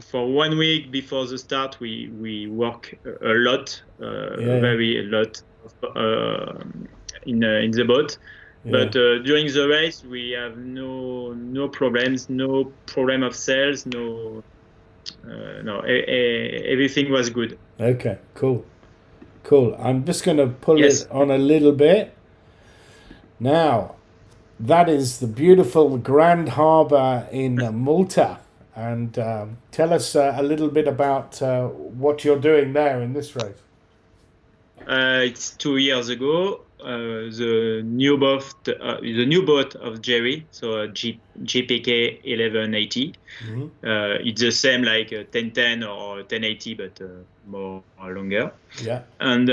D: for 1 week before the start, we work a lot, very a lot, in the boat.
A: Yeah.
D: But during the race, we have no problems, no problem of sales, everything was good.
A: Okay, cool. I'm just going to pull
D: Yes.
A: it on a little bit. Now, that is the beautiful Grand Harbour in Malta. And tell us a little bit about what you're doing there in this race.
D: It's 2 years ago. The new boat of Jerry, so JPK 1180.
A: Mm-hmm.
D: It's the same like 1010 or 1080, but more or longer.
A: Yeah.
D: And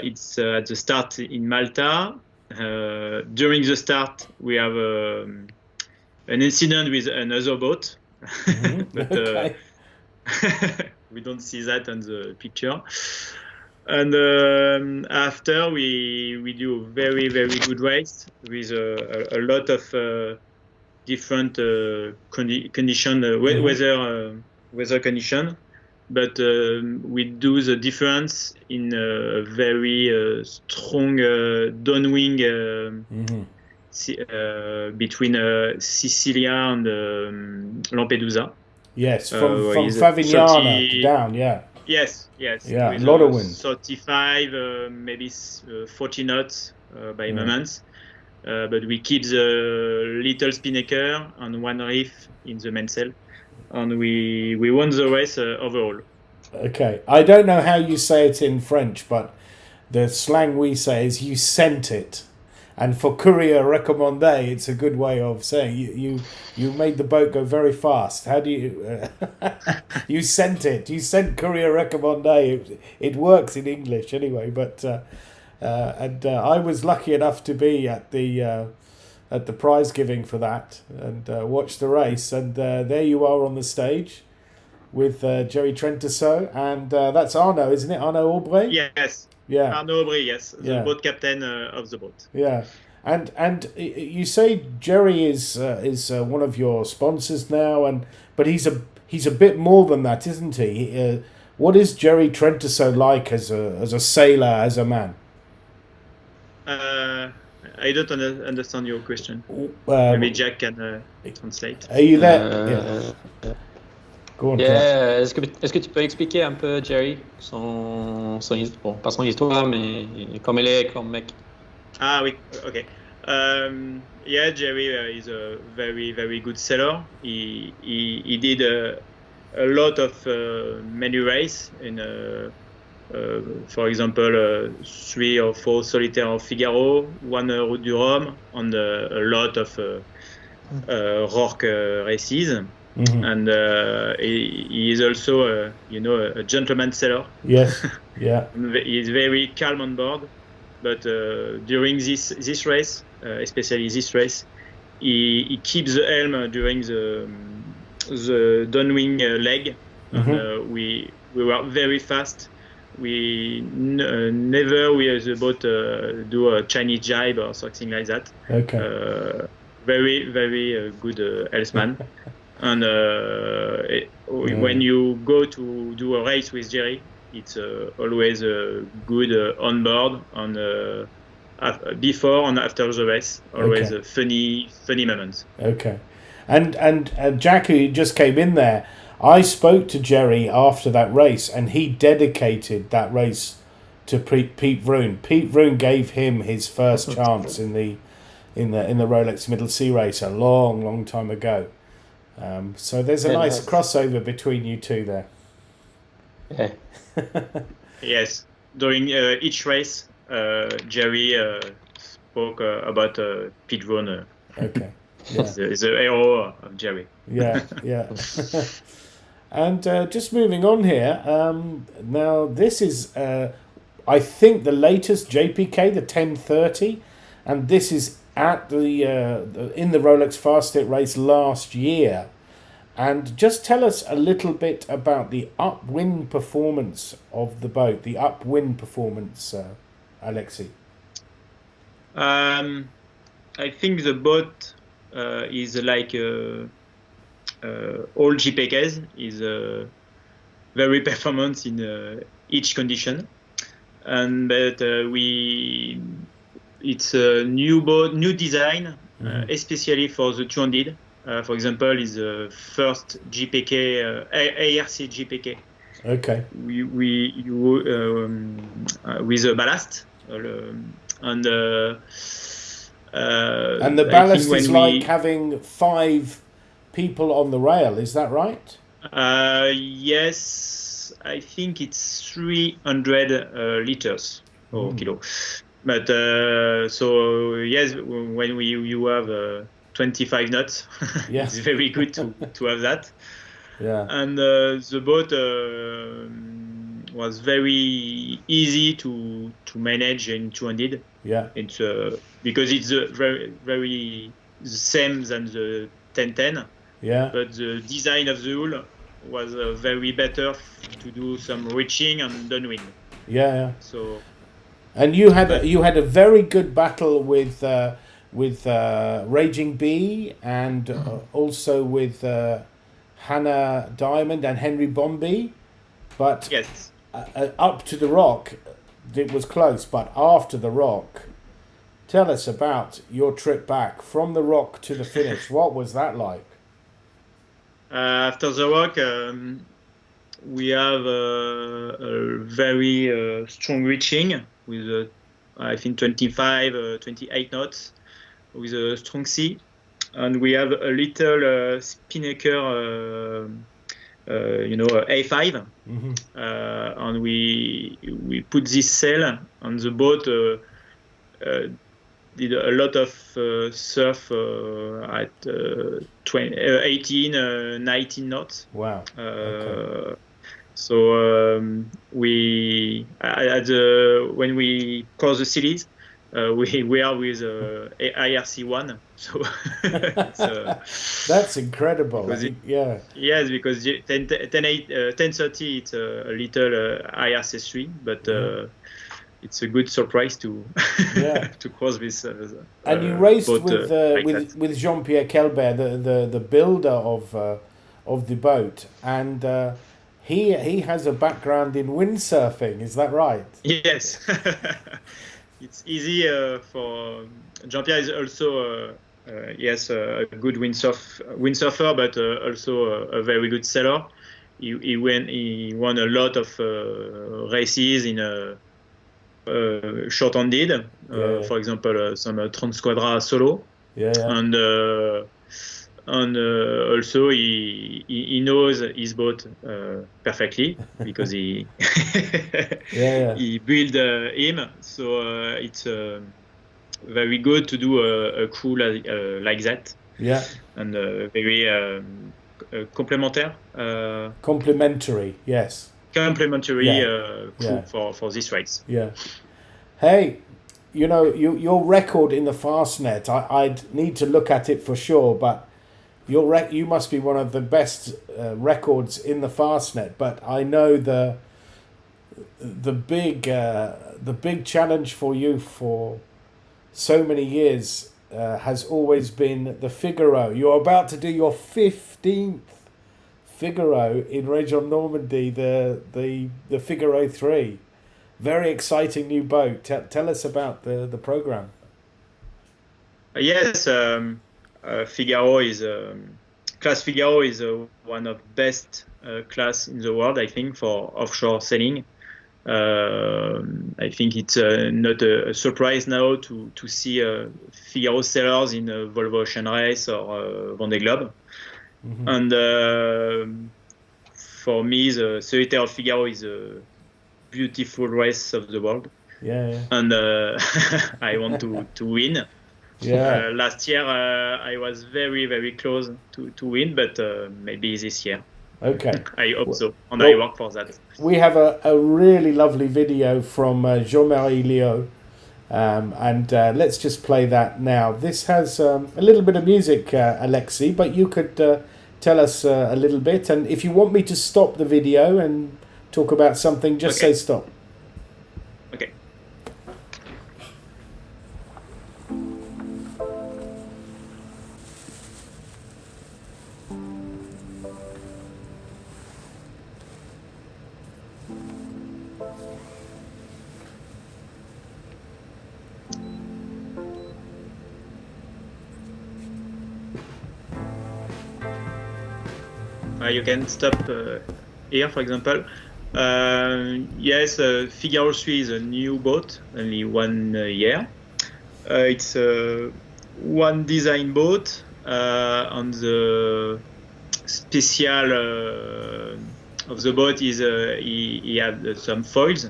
D: it's at the start in Malta. During the start, we have an incident with another boat,
A: Mm-hmm.
D: but
A: Okay.
D: we don't see that on the picture. And after we do a very, very good race with a lot of different condition, weather condition, but we do the difference in a very strong downwind between Sicilia and Lampedusa.
A: Yes, from
D: is
A: Favignana down, yeah.
D: Yes.
A: Yeah,
D: with
A: a lot of wind.
D: 35, maybe 40 knots by moments. But we keep the little spinnaker and one reef in the mainsail. And we won the race overall.
A: Okay. I don't know how you say it in French, but the slang we say is you sent it. And for courier recommandé, it's a good way of saying you made the boat go very fast. How do you... you sent it. You sent courier recommandé. It works in English anyway. But I was lucky enough to be at the prize giving for that and watch the race. And there you are on the stage with Jerry Trentisseau. And that's Arnaud, isn't it? Arnaud Aubray?
D: Yes.
A: Yeah.
D: Arnaud Aubry, yes, the boat captain of the boat.
A: Yeah, and you say Jerry is one of your sponsors now, but he's a bit more than that, isn't he? What is Jerry Trentisseau like as a sailor, as a man?
D: I don't understand your question. Maybe Jack can translate.
A: Are you there? Yeah. Go on,
B: Yeah. Est-ce que tu peux expliquer un peu Jerry, pas son histoire, mais comme elle est comme mec.
D: Ah oui, okay. Yeah, Jerry is a very, very good sailor. He did a lot of many races in, for example, 3 or 4 Solitaire of Figaro, 1 Route du Rhum, and a lot of RORC races.
A: Mm-hmm.
D: And he is also, a gentleman sailor.
A: Yes, yeah.
D: He is very calm on board, but during this race, especially this race, he keeps the helm during the downwind leg.
A: Mm-hmm.
D: And we were very fast. We never with the boat do a Chinese jibe or something like that.
A: Okay.
D: Very, very good helmsman. And when you go to do a race with Jerry, it's always good on board and before and after the race, always funny moments. Okay.
A: And Jack, who just came in there, I spoke to Jerry after that race, and he dedicated that race to Pete Vroon. Pete Vroon gave him his first chance in the Rolex Middle Sea race a long time ago. So there's a nice crossover between you two there.
B: Yeah.
D: Yes. During each race, Jerry spoke about Pete Vroon.
A: Okay. Yeah.
D: Is the hero of Jerry.
A: Yeah. And just moving on here. Now this is, I think, the latest JPK, the 1030, and this is at in the Rolex Fastnet race last year. And just tell us a little bit about the upwind performance of the boat, Alexei.
D: I think the boat is like all JPKs, is very performance in each condition. and but it's a new boat, new design, especially for the 200. For example, is the first GPK ARC GPK.
A: Okay.
D: With a ballast, and the
A: ballast is like having 5 people on the rail. Is that right?
D: Yes, I think it's 300 liters or kilo. But so yes, when you have 25 knots, it's very good to have that.
A: Yeah.
D: And the boat was very easy to manage in 200.
A: Yeah.
D: It's because it's very very the same than the 1010.
A: Yeah.
D: But the design of the hull was very better to do some reaching and downwind.
A: Yeah.
D: So.
A: And you had a very good battle with Raging Bee and also with Hannah Diamond and Henry Bombay, but
D: yes,
A: up to the rock, it was close. But after the rock, tell us about your trip back from the rock to the finish. What was that like?
D: After the rock, we have a very strong reaching with I think 25, 28 knots with a strong sea. And we have a little Spinnaker, A5, and we put this sail, and the boat did a lot of surf at 18, 19 knots.
A: Wow. Okay.
D: So when we cross the cities, we are with IRC1, so
A: that's incredible. Yeah.
D: Yes, because 1030 it's a little IRC3, but it's a good surprise to to cross this.
A: And you raced with Jean-Pierre Kalpa, the builder of the boat, and he has a background in windsurfing. Is that right?
D: Yes. It's easy for Jean-Pierre is also a good windsurfer, but also a very good sailor. He won a lot of races in short-handed. For example, some Transquadra solo. And also he knows his boat perfectly because he he built him. So it's very good to do a crew like that.
A: Yeah.
D: And very complementary.
A: Complementary, yes.
D: Complementary crew for this race.
A: Yeah. Hey, you know, your record in the Fastnet, I'd need to look at it for sure, but you must be one of the best records in the Fastnet. But I know the big challenge for you for so many years has always been the Figaro. You're about to do your 15th Figaro in Région Normandy, the Figaro 3. Very exciting new boat. Tell us about the program.
D: Yes. Figaro is class Figaro is one of best class in the world, I think, for offshore sailing. I think it's not a surprise now to see Figaro sailors in Volvo Ocean Race or Vendée Globe. And for me, the Solitaire Figaro is a beautiful race of the world. And I want to win. Last year I was very, very close to win, but maybe this year.
A: Okay.
D: I hope so, and I work for that.
A: We have a really lovely video from Jean-Marie Leo, and let's just play that now. This has a little bit of music, Alexei, but you could tell us a little bit, and if you want me to stop the video and talk about something, just say stop.
D: Okay. You can stop here, for example. Yes, Figaro 3 is a new boat, only 1 year. It's one design boat. On the special of the boat is he had some foils.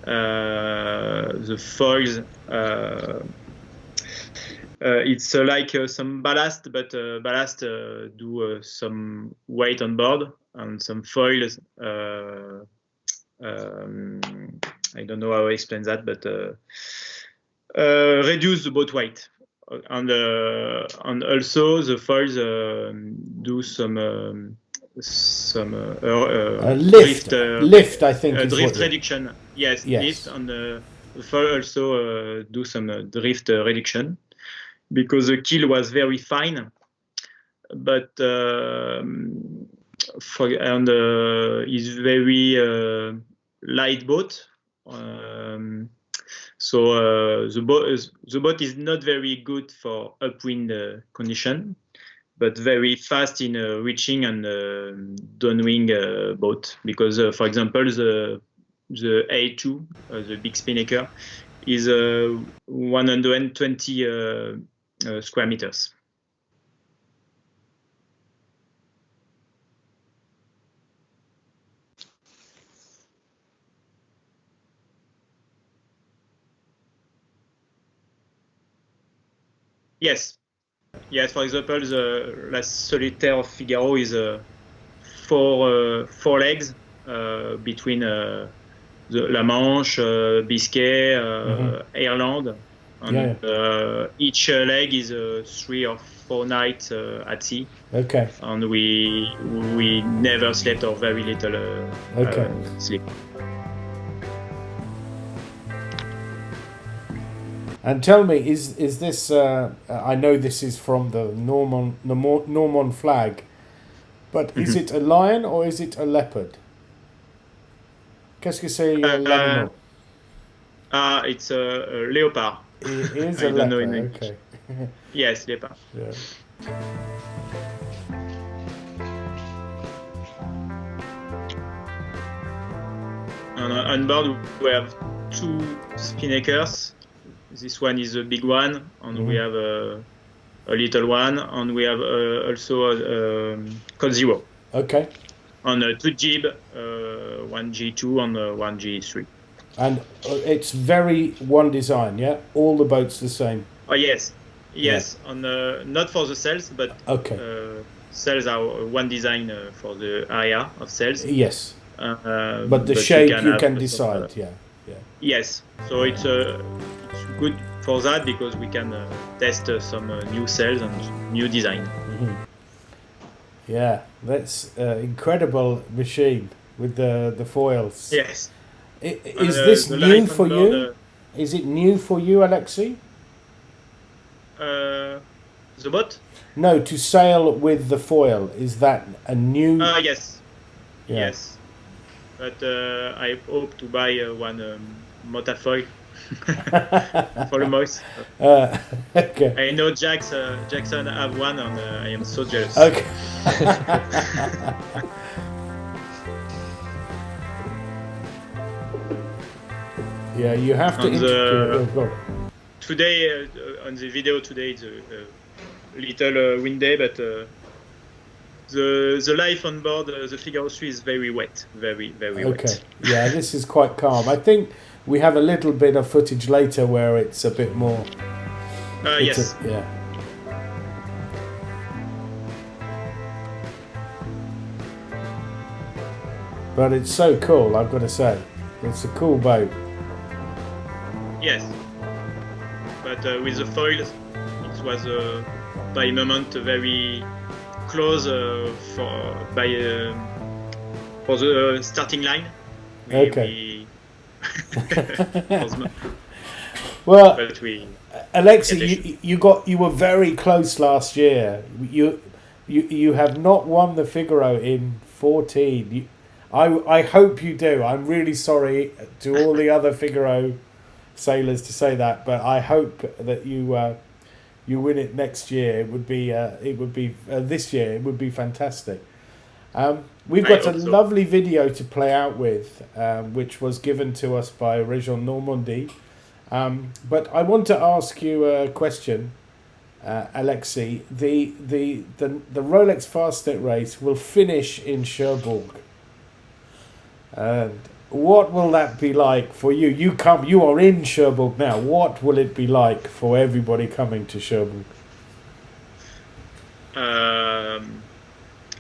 D: The foils, it's like some ballast, but ballast do some weight on board, and some foils. I don't know how to explain that, but reduce the boat weight, and also the foils do some
A: lift. Lift, I think.
D: Drift reduction. Yes, lift, and the foil also do some drift reduction, because the keel was very fine, but is very light boat. So the boat is not very good for upwind condition, but very fast in reaching and downwind boat, because for example the A2, the big spinnaker, is 120 square meters. Yes. Yes, for example, the La Solitaire of Figaro is four legs between the La Manche, Biscay, Ireland, and each leg is 3 or 4 nights at sea.
A: Okay.
D: And we never slept, or very little sleep.
A: And tell me, is this? I know this is from the Normand flag, but is it a lion or is it a leopard? Qu'est-ce que c'est l'animal?
D: It's a leopard.
A: It is a leopard. Okay.
D: Yes, leopard.
A: Yeah.
D: On board we have 2 spinnakers. This one is a big one, and we have a little one, and we have also a code 0.
A: Okay.
D: And 2 jib, 1 G2 and 1 G3.
A: And it's very one design, yeah? All the boats the same?
D: Oh, yes. Yes, yeah. And not for the sails, but sails are one design for the area of sails.
A: Yes. But the shape you can decide, yeah.
D: Yes, so it's good for that, because we can test some new sails and new design.
A: Yeah, that's incredible machine with the foils.
D: Yes.
A: Is this new for you? Is it new for you, Alexei?
D: The boat?
A: No, to sail with the foil. Is that a new?
D: Yes. Yeah. Yes. But I hope to buy one motafoil for the most.
A: Okay.
D: I know Jackson have one, and I am so jealous.
A: Okay. Yeah, you have to.
D: Today, on the video today, it's a little windy, but the life on board the Figaro 3 is very wet, very wet.
A: Okay. Yeah, this is quite calm. I think we have a little bit of footage later where it's a bit more.
D: Yes.
A: Yeah. But it's so cool, I've got to say. It's a cool boat.
D: Yes. But with the foils, it was by moment very close for the starting line.
A: Well, Alexei, you were very close last year. You have not won the Figaro in 14. I hope you do. I'm really sorry to all the other Figaro sailors to say that, but I hope that you win it next year. It would be this year. It would be fantastic. We've got a
D: hope so.
A: lovely video to play out with, which was given to us by Région Normandie. But I want to ask you a question, Alexei. The Rolex Fastnet race will finish in Cherbourg. And what will that be like for you? You are in Cherbourg now. What will it be like for everybody coming to Cherbourg?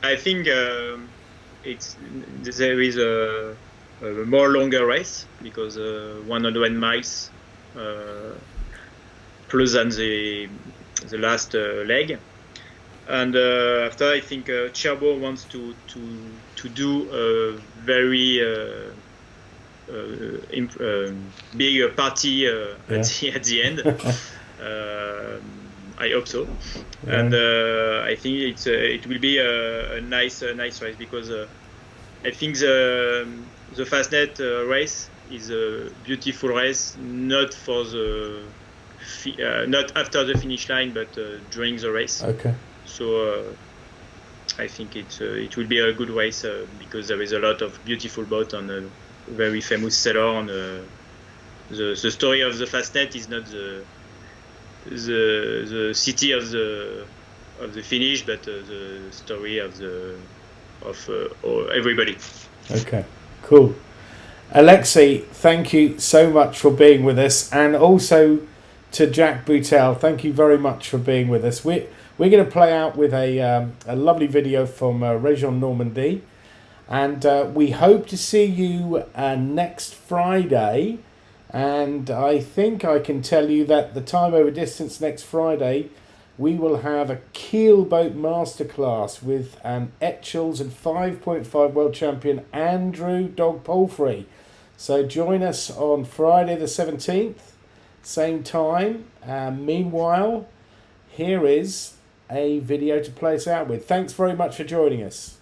D: I think there is a more longer race because 100 miles plus than the last leg, and after I think Cherbourg wants to do a very big party at the end. I hope so, and I think it will be a nice race because I think the Fastnet race is a beautiful race, not for the not after the finish line, but during the race.
A: Okay.
D: So I think it will be a good race because there is a lot of beautiful boats on a very famous sailor. On the story of the Fastnet is not the city of the finish, but the story of everybody.
A: Okay, cool. Alexei, thank you so much for being with us, and also to Jack Bouttell, thank you very much for being with us. We're going to play out with a lovely video from Région Normandie, and we hope to see you next Friday. And I think I can tell you that the time over distance next Friday, we will have a keelboat masterclass with an Etchells and 5.5 world champion Andrew Dog Palfrey. So join us on Friday the 17th, same time. Meanwhile, here is a video to play us out with. Thanks very much for joining us.